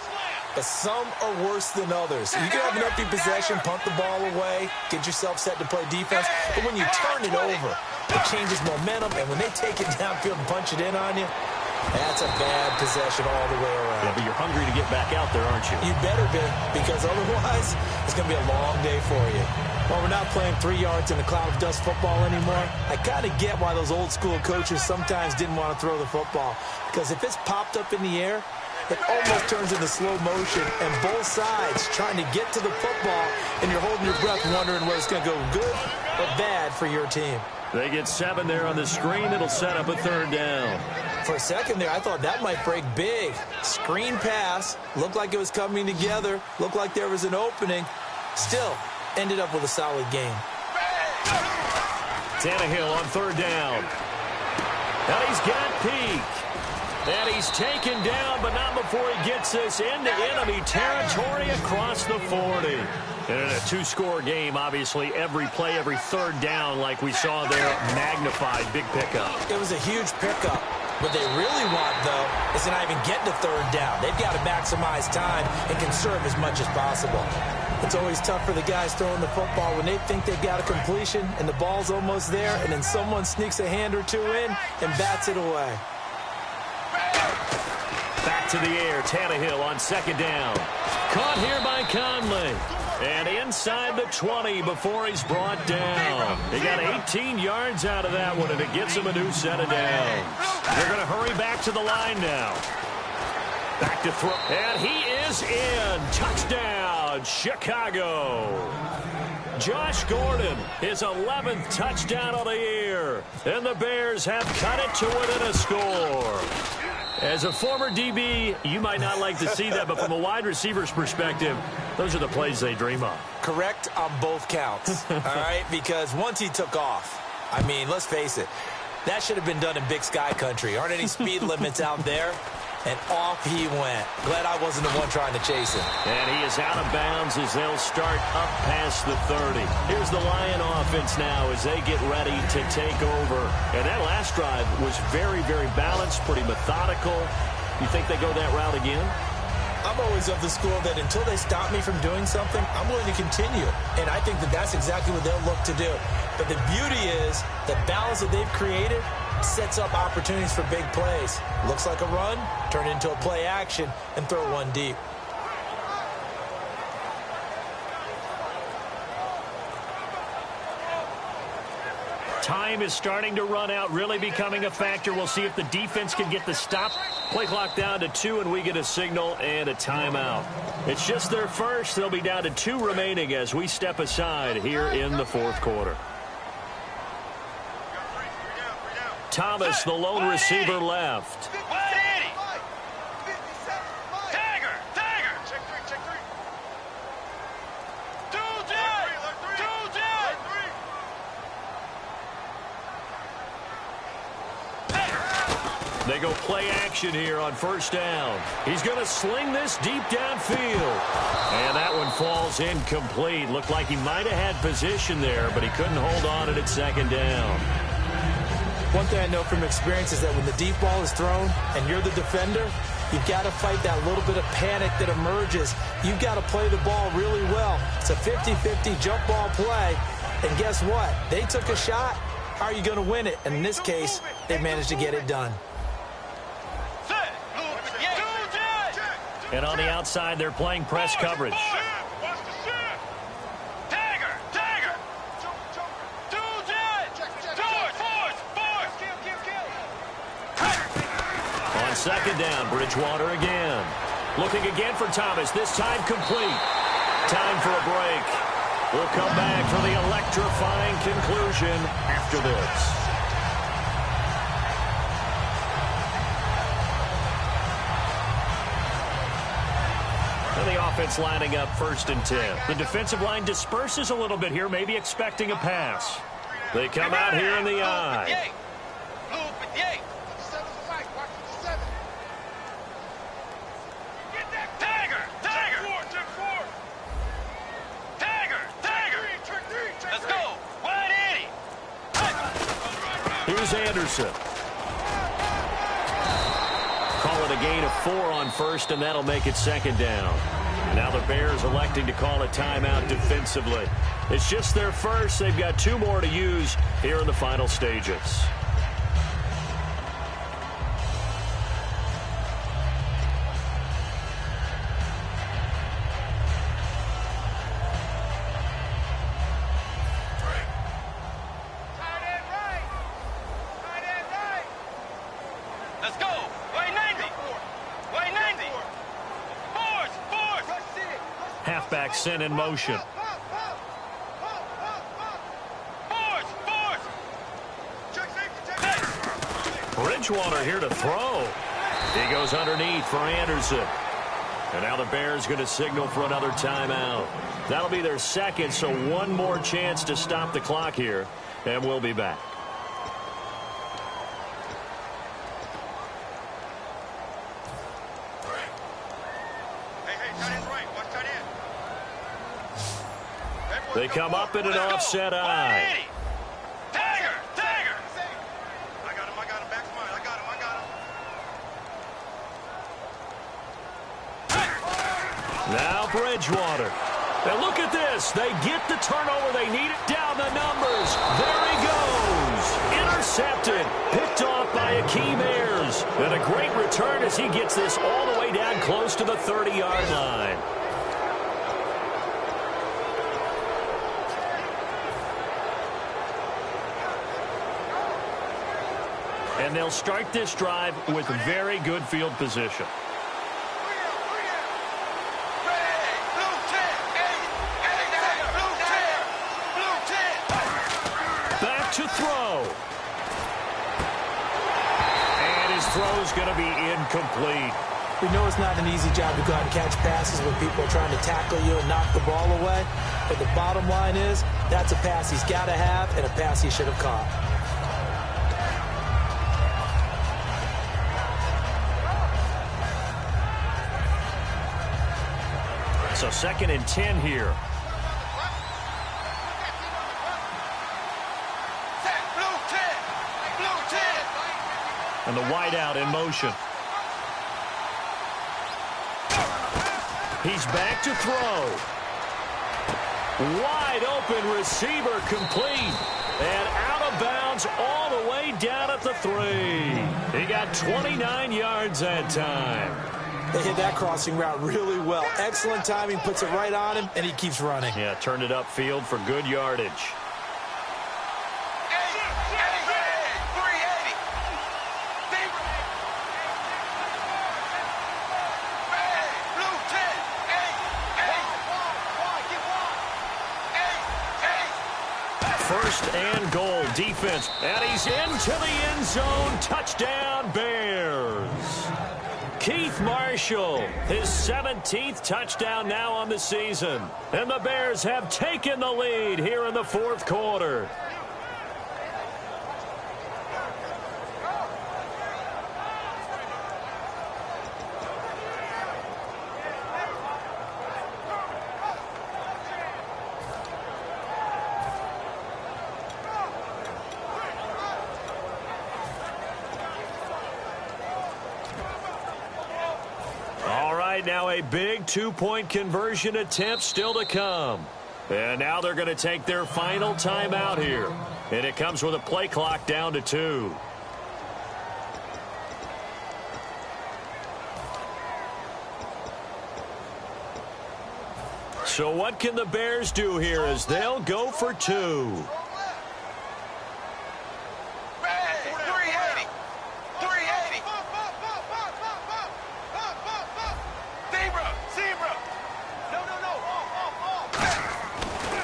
but some are worse than others. You can have an empty possession, punt the ball away, get yourself set to play defense, but when you turn it over, it changes momentum, and when they take it downfield and punch it in on you, That's a bad possession all the way around. Yeah, but you're hungry to get back out there, aren't you? You better be, because otherwise it's going to be a long day for you. While we're not playing 3 yards in a cloud of dust football anymore, I kind of get why those old school coaches sometimes didn't want to throw the football. Because if it's popped up in the air, it almost turns into slow motion, and both sides trying to get to the football, and you're holding your breath wondering whether it's going to go good or bad for your team. They get 7 there on the screen. It'll set up a 3rd down. For a second there, I thought that might break big. Screen pass. Looked like it was coming together. Looked like there was an opening. Still, ended up with a solid game. Tannehill on 3rd down. And he's got Peak. And he's taken down, but not before he gets this into enemy territory across the 40. And in a 2-score game, obviously, every play, every 3rd down, like we saw there, magnified. Big pickup. It was a huge pickup. What they really want, though, is to not even get to 3rd down. They've got to maximize time and conserve as much as possible. It's always tough for the guys throwing the football when they think they've got a completion and the ball's almost there, and then someone sneaks a hand or two in and bats it away. Back to the air, Tannehill on 2nd down. Caught here by Conley. And inside the 20 before he's brought down. He got 18 yards out of that one, and it gets him a new set of downs. They're going to hurry back to the line now. Back to throw. And he is in. Touchdown, Chicago. Josh Gordon, his 11th touchdown of the year. And the Bears have cut it to within a score. As a former DB, you might not like to see that, but from a wide receiver's perspective, those are the plays they dream of. Correct on both counts, all right? Because once he took off, I mean, let's face it, that should have been done in Big Sky country. Aren't any speed limits out there? And off he went. Glad I wasn't the one trying to chase him. And he is out of bounds as they'll start up past the 30. Here's the Lion offense now as they get ready to take over. And that last drive was very, very balanced, pretty methodical. You think they go that route again? I'm always of the school that until they stop me from doing something, I'm willing to continue. And I think that that's exactly what they'll look to do. But the beauty is the balance that they've created sets up opportunities for big plays. Looks like a run, turn it into a play action, and throw one deep. Time is starting to run out, really becoming a factor. We'll see if the defense can get the stop. Play clock down to 2, and we get a signal and a timeout. It's just their first. They'll be down to 2 remaining as we step aside here in the 4th quarter. Thomas, the lone receiver, left. They go play action here on 1st down. He's going to sling this deep downfield. And that one falls incomplete. Looked like he might have had position there, but he couldn't hold on at 2nd down. One thing I know from experience is that when the deep ball is thrown and you're the defender, you've got to fight that little bit of panic that emerges. You've got to play the ball really well. It's a 50-50 jump ball play. And guess what? They took a shot. How are you going to win it? And in this case, they managed to get it done. And on the outside, they're playing press coverage. On 2nd down, Bridgewater again. Looking again for Thomas, this time complete. Time for a break. We'll come back for the electrifying conclusion after this. The offense lining up 1st and 10. The defensive line disperses a little bit here, maybe expecting a pass. They come out here in the eye. Let's go. Wide Eddie. Here's Anderson. Call it a gain of 4 on 1st, and that'll make it 2nd down. Now the Bears electing to call a timeout defensively. It's just their first. They've got 2 more to use here in the final stages. Halfback sent in motion. Bridgewater here to throw. He goes underneath for Anderson. And now the Bears going to signal for another timeout. That'll be their second, so one more chance to stop the clock here. And we'll be back. They come up in an offset eye. Tiger! Tiger! I got him. Back to mine. I got him. Now Bridgewater. And look at this. They get the turnover they need. Down the numbers. There he goes. Intercepted. Picked off by Akeem Ayers. And a great return as he gets this all the way down close to the 30-yard line. And they'll start this drive with very good field position. Back to throw. And his throw's going to be incomplete. We know it's not an easy job to go out and catch passes when people are trying to tackle you and knock the ball away. But the bottom line is, that's a pass he's got to have and a pass he should have caught. So 2nd and 10 here. And the wideout in motion. He's back to throw. Wide open receiver complete. And out of bounds all the way down at the 3. He got 29 yards that time. They hit that crossing route really well. Excellent timing, puts it right on him, and he keeps running. Yeah, turned it upfield for good yardage. First and goal, defense, and he's into the end zone. Touchdown, Bears. Keith Marshall, his 17th touchdown now on the season. And the Bears have taken the lead here in the 4th quarter. Now a big 2-point conversion attempt still to come. And now they're going to take their final timeout here. And it comes with a play clock down to 2. So what can the Bears do here as they'll go for 2?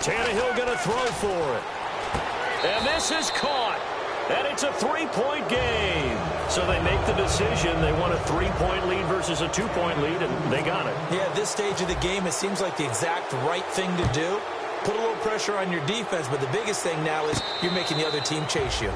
Tannehill going to throw for it. And this is caught. And it's a 3-point game. So they make the decision. They want a 3-point lead versus a 2-point lead, and they got it. Yeah, at this stage of the game, it seems like the exact right thing to do. Put a little pressure on your defense, but the biggest thing now is you're making the other team chase you.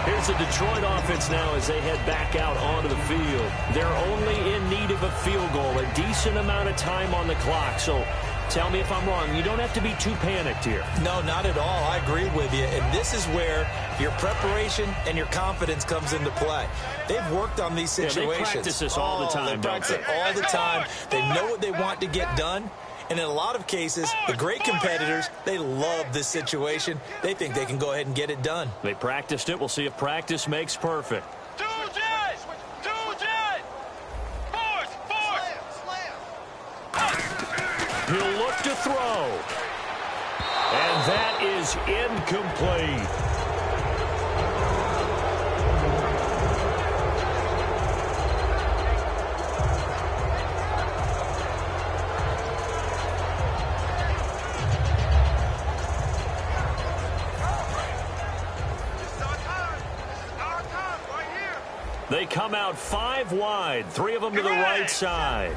Here's the Detroit offense now as they head back out onto the field. They're only in need of a field goal, a decent amount of time on the clock. So tell me if I'm wrong. You don't have to be too panicked here. No, not at all. I agree with you. And this is where your preparation and your confidence comes into play. They've worked on these situations. They practice this all the time, They practice it all the time. They know what they want to get done. And in a lot of cases, the great competitors, they love this situation. They think they can go ahead and get it done. They practiced it. We'll see if practice makes perfect. He'll look to throw. And that is incomplete. They come out 5 wide, 3 of them to the right side.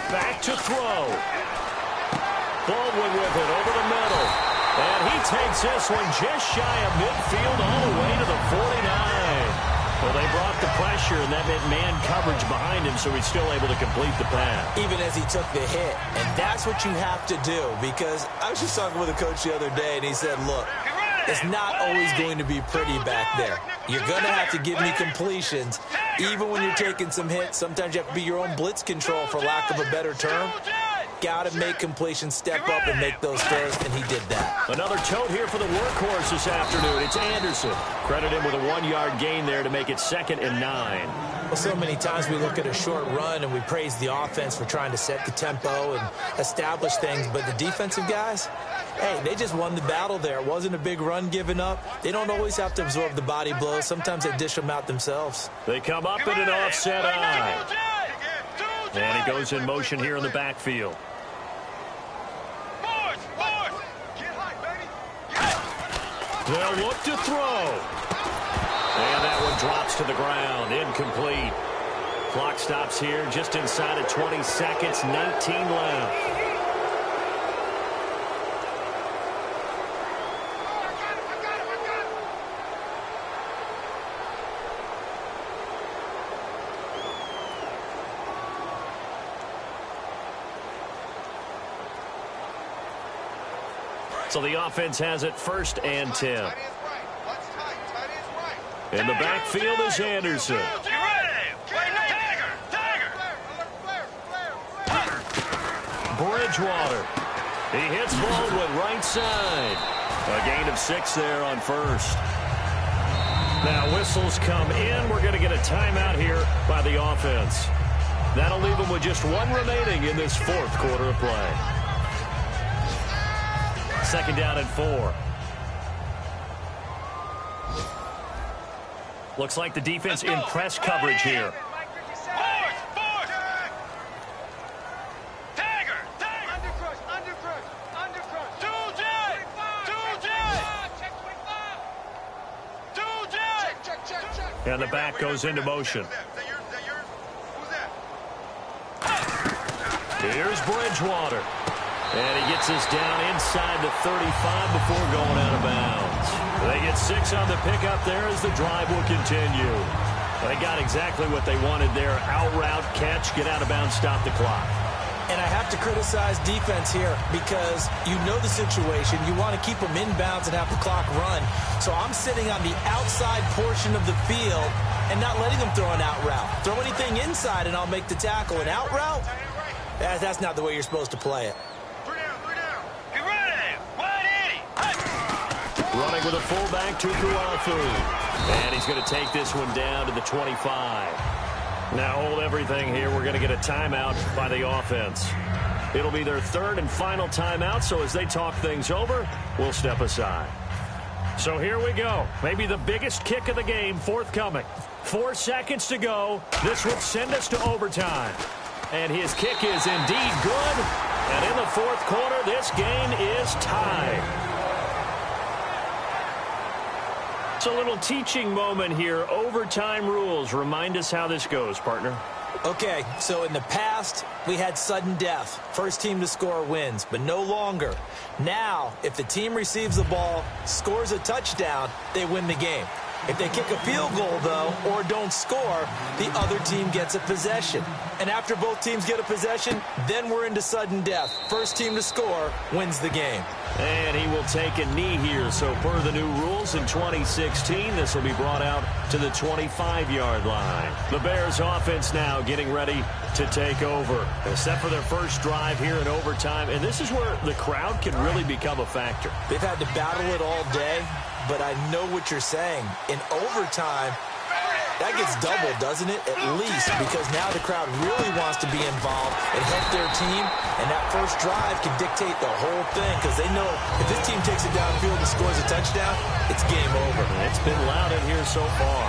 Back to throw. Baldwin with it over the middle. And he takes this one just shy of midfield all the way to the 49. Well, they brought the pressure, and that meant man coverage behind him, so he's still able to complete the pass. Even as he took the hit. And that's what you have to do, because I was just talking with a coach the other day, and he said, look, it's not always going to be pretty back there. You're going to have to give me completions. Even when you're taking some hits, sometimes you have to be your own blitz control, for lack of a better term. Got to make completions, step up, and make those throws, and he did that. Another tote here for the workhorse this afternoon. It's Anderson. Credit him with a 1-yard gain there to make it 2nd and 9. Well, so many times we look at a short run and we praise the offense for trying to set the tempo and establish things, but the defensive guys, hey, they just won the battle there. It wasn't a big run given up. They don't always have to absorb the body blows. Sometimes they dish them out themselves. They come up in an offset eye. And he goes in motion here in the backfield. They'll look to throw. And that one drops to the ground. Incomplete. Clock stops here just inside of 20 seconds. 19 left. So the offense has it 1st and 10. In the backfield is Anderson. Bridgewater. He hits Baldwin right side. A gain of 6 there on 1st. Now whistles come in. We're going to get a timeout here by the offense. That'll leave them with just 1 remaining in this 4th quarter of play. 2nd down and 4. Looks like the defense in press coverage here. And the back goes into motion. Here's Bridgewater. And he gets this down inside the 35 before going out of bounds. They get 6 on the pickup there as the drive will continue. They got exactly what they wanted there. Out route, catch, get out of bounds, stop the clock. And I have to criticize defense here because you know the situation. You want to keep them inbounds and have the clock run. So I'm sitting on the outside portion of the field and not letting them throw an out route. Throw anything inside and I'll make the tackle. An out route? That's not the way you're supposed to play it. Running with a fullback, Tukuafu. And he's going to take this one down to the 25. Now hold everything here. We're going to get a timeout by the offense. It'll be their 3rd and final timeout, so as they talk things over, we'll step aside. So here we go. Maybe the biggest kick of the game forthcoming. 4 seconds to go. This would send us to overtime. And his kick is indeed good. And in the 4th quarter, this game is tied. It's a little teaching moment here. Overtime rules. Remind us how this goes, partner. Okay, so in the past, we had sudden death. First team to score wins, but no longer. Now, if the team receives the ball, scores a touchdown, they win the game. If they kick a field goal, though, or don't score, the other team gets a possession. And after both teams get a possession, then we're into sudden death. First team to score wins the game. And he will take a knee here. So per the new rules in 2016, this will be brought out to the 25-yard line. The Bears offense now getting ready to take over. They're set for their first drive here in overtime. And this is where the crowd can really become a factor. They've had to battle it all day, but I know what you're saying. In overtime, that gets doubled, doesn't it? At least, because now the crowd really wants to be involved and help their team, and that first drive can dictate the whole thing because they know if this team takes it downfield and scores a touchdown, it's game over. It's been loud in here so far.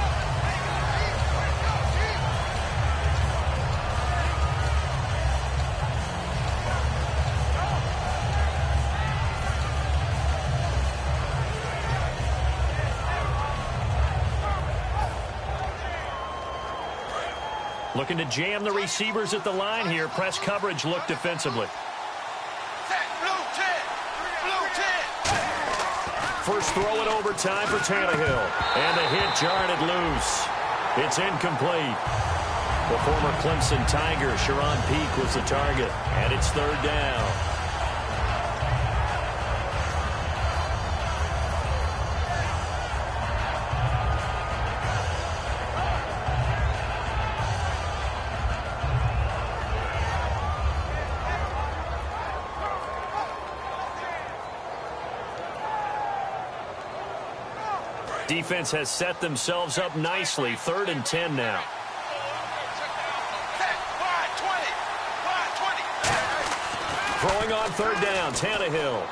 Looking to jam the receivers at the line here. Press coverage look defensively. Blue 10. Blue 10. First throw in overtime for Tannehill. And the hit jarred it loose. It's incomplete. The former Clemson Tiger, Sharon Peak, was the target. And it's third down. Defense has set themselves up nicely. 3rd and 10 now. Throwing on third down, Tannehill.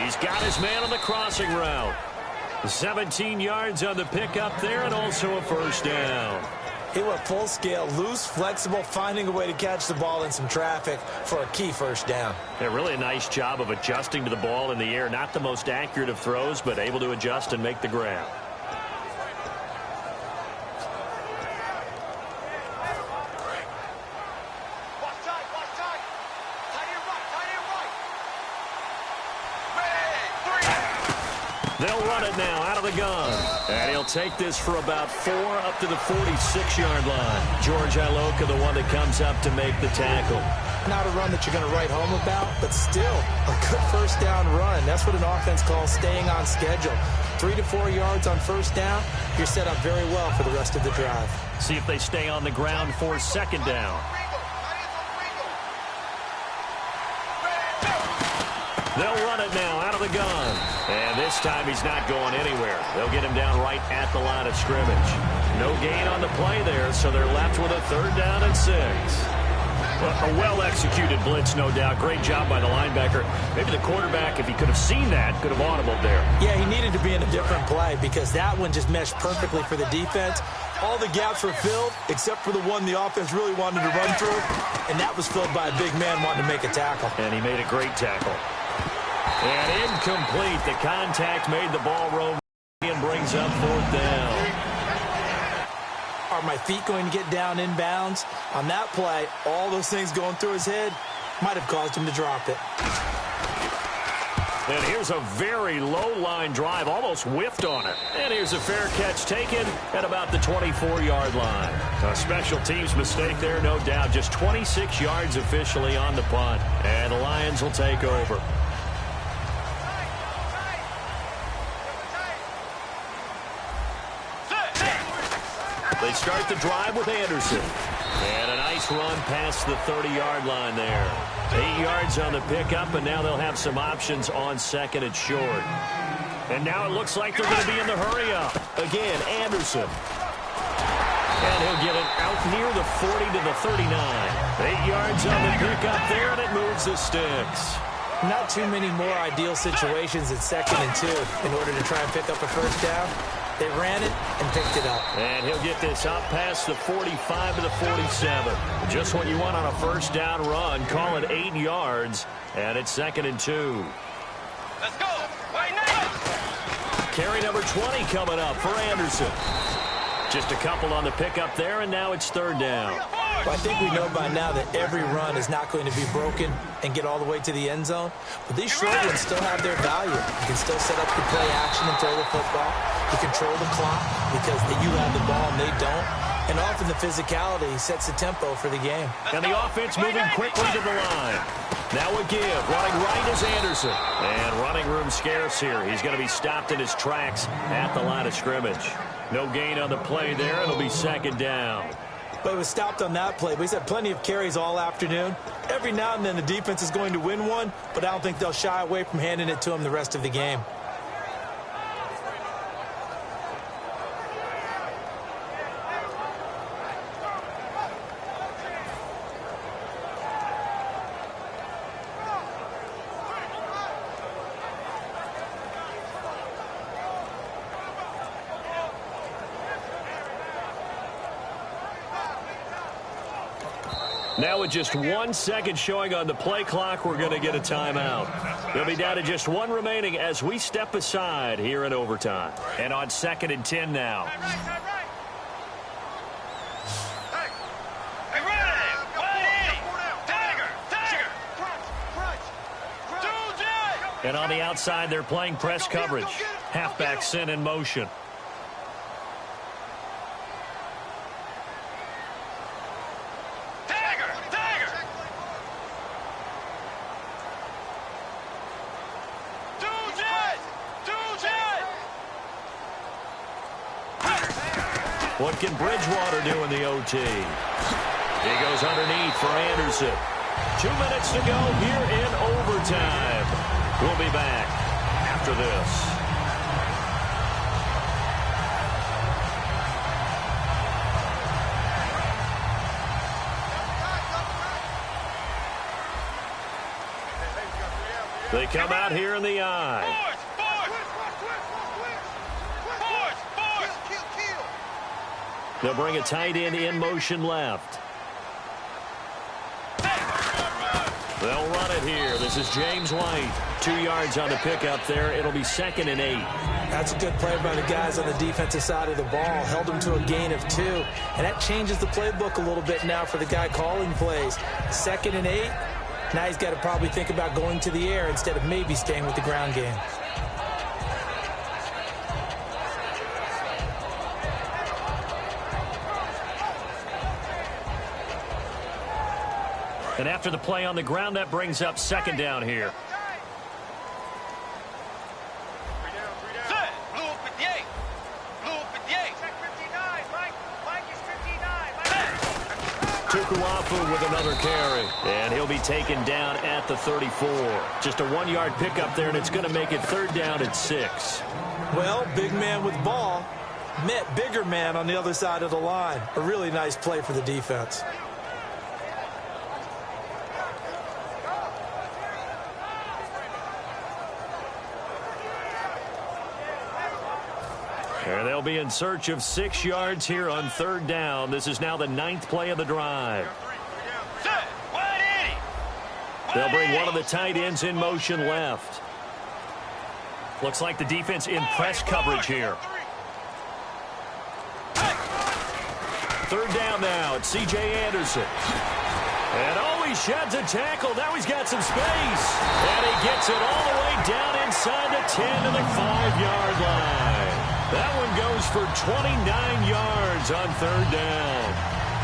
He's got his man on the crossing route. 17 yards on the pickup there and also a first down. He went full scale, loose, flexible, finding a way to catch the ball in some traffic for a key first down. Yeah, really a nice job of adjusting to the ball in the air. Not the most accurate of throws, but able to adjust and make the grab. They'll run it now out of the gun. And he'll take this for about 4 up to the 46-yard line. George Iloka, the one that comes up to make the tackle. Not a run that you're going to write home about, but still a good first down run. That's what an offense calls staying on schedule. 3 to 4 yards on first down, you're set up very well for the rest of the drive. See if they stay on the ground for second down. They'll run it now out of the gun. And this time he's not going anywhere. They'll get him down right at the line of scrimmage. No gain on the play there, so they're left with a 3rd down and 6. Well, a well-executed blitz, no doubt. Great job by the linebacker. Maybe the quarterback, if he could have seen that, could have audibled there. Yeah, he needed to be in a different play because that one just meshed perfectly for the defense. All the gaps were filled except for the one the offense really wanted to run through, and that was filled by a big man wanting to make a tackle. And he made a great tackle. And incomplete. The contact made the ball roll and brings up 4th down. Are my feet going to get down inbounds? On that play, all those things going through his head might have caused him to drop it. And here's a very low line drive, almost whiffed on it. And here's a fair catch taken at about the 24-yard line. A special teams mistake there, no doubt. Just 26 yards officially on the punt. And the Lions will take over. They start the drive with Anderson. And a nice run past the 30-yard line there. 8 yards on the pickup, and now they'll have some options on 2nd and short. And now it looks like they're going to be in the hurry-up. Again, Anderson. And he'll get it out near the 40 to the 39. 8 yards on the pickup there, and it moves the sticks. Not too many more ideal situations at 2nd and 2 in order to try and pick up a first down. They ran it and picked it up. And he'll get this up past the 45 to the 47. Just what you want on a first down run. Call it 8 yards. And it's 2nd and 2. Let's go. Right now. Carry number 20 coming up for Anderson. Just a couple on the pickup there, and now it's 3rd down. Well, I think we know by now that every run is not going to be broken and get all the way to the end zone. But these short ones still have their value. You can still set up your play action and throw the football. You control the clock because you have the ball and they don't. And often the physicality sets the tempo for the game. And the offense moving quickly to the line. Now a give. Running right is Anderson. And running room scarce here. He's going to be stopped in his tracks at the line of scrimmage. No gain on the play there. It'll be 2nd down. But he was stopped on that play. But he's had plenty of carries all afternoon. Every now and then the defense is going to win one, but I don't think they'll shy away from handing it to him the rest of the game. Now with just 1 second showing on the play clock, we're going to get a timeout. They'll be down to just 1 remaining as we step aside here in overtime. And on 2nd and 10 now. And on the outside, they're playing press coverage. Halfback sent in motion. Tiger! Tiger! 2 Jets! 2 Jets! What can Bridgewater do in the OT? He goes underneath for Anderson. 2 minutes to go here in overtime. We'll be back after this. They come out here in the eye. They'll bring a tight end in motion left. They'll run it here. This is James White. 2 yards on the pickup there. It'll be 2nd and 8. That's a good play by the guys on the defensive side of the ball. Held them to a gain of 2. And that changes the playbook a little bit now for the guy calling plays. 2nd and 8. Now he's got to probably think about going to the air instead of maybe staying with the ground game. And after the play on the ground, that brings up 2nd down here. Set. Blue 58. Blue 58. Check 59. Mike is 59. Tukuafu with another carry. And he'll be taken down at the 34. Just a 1-yard pickup there, and it's going to make it 3rd down and 6. Well, big man with ball met bigger man on the other side of the line. A really nice play for the defense. And they'll be in search of 6 yards here on 3rd down. This is now the 9th play of the drive. Set. 180. They'll bring one of the tight ends in motion left. Looks like the defense in press coverage here. 3rd down now. It's C.J. Anderson. And he sheds a tackle. Now he's got some space. And he gets it all the way down inside the 10 to the 5-yard line. That one goes for 29 yards on 3rd down.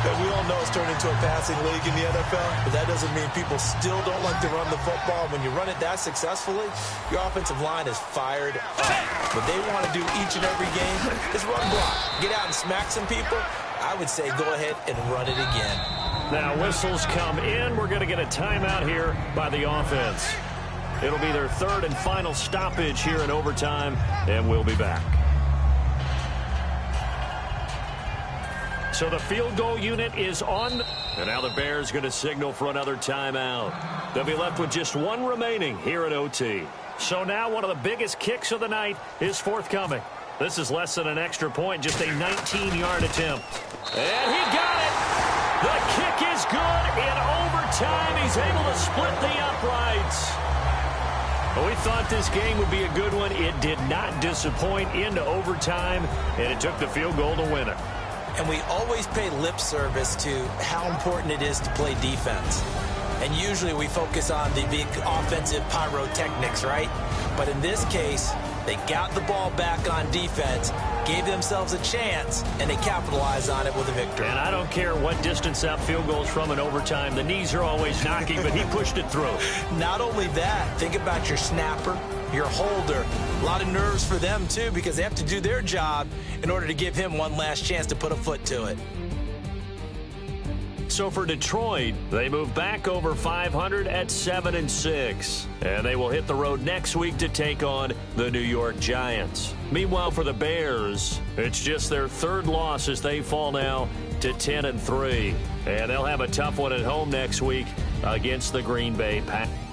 And we all know it's turned into a passing league in the NFL, but that doesn't mean people still don't like to run the football. When you run it that successfully, your offensive line is fired up. What they want to do each and every game is run block. Get out and smack some people. I would say go ahead and run it again. Now whistles come in. We're going to get a timeout here by the offense. It'll be their 3rd and final stoppage here in overtime, and we'll be back. So the field goal unit is on, and now the Bears going to signal for another timeout. They'll be left with just 1 remaining here at OT. So now one of the biggest kicks of the night is forthcoming. This is less than an extra point, just a 19-yard attempt. And he got it! The kick is good in overtime. He's able to split the uprights. We thought this game would be a good one. It did not disappoint into overtime, and it took the field goal to win it. And we always pay lip service to how important it is to play defense. And usually we focus on the big offensive pyrotechnics, right? But in this case, they got the ball back on defense, gave themselves a chance, and they capitalized on it with a victory. And I don't care what distance that field goes from in overtime. The knees are always knocking, but he pushed it through. Not only that, think about your snapper, your holder. A lot of nerves for them, too, because they have to do their job in order to give him one last chance to put a foot to it. So for Detroit, they move back over 500 at 7-6. And they will hit the road next week to take on the New York Giants. Meanwhile, for the Bears, it's just their 3rd loss as they fall now to 10-3. And they'll have a tough one at home next week against the Green Bay Packers.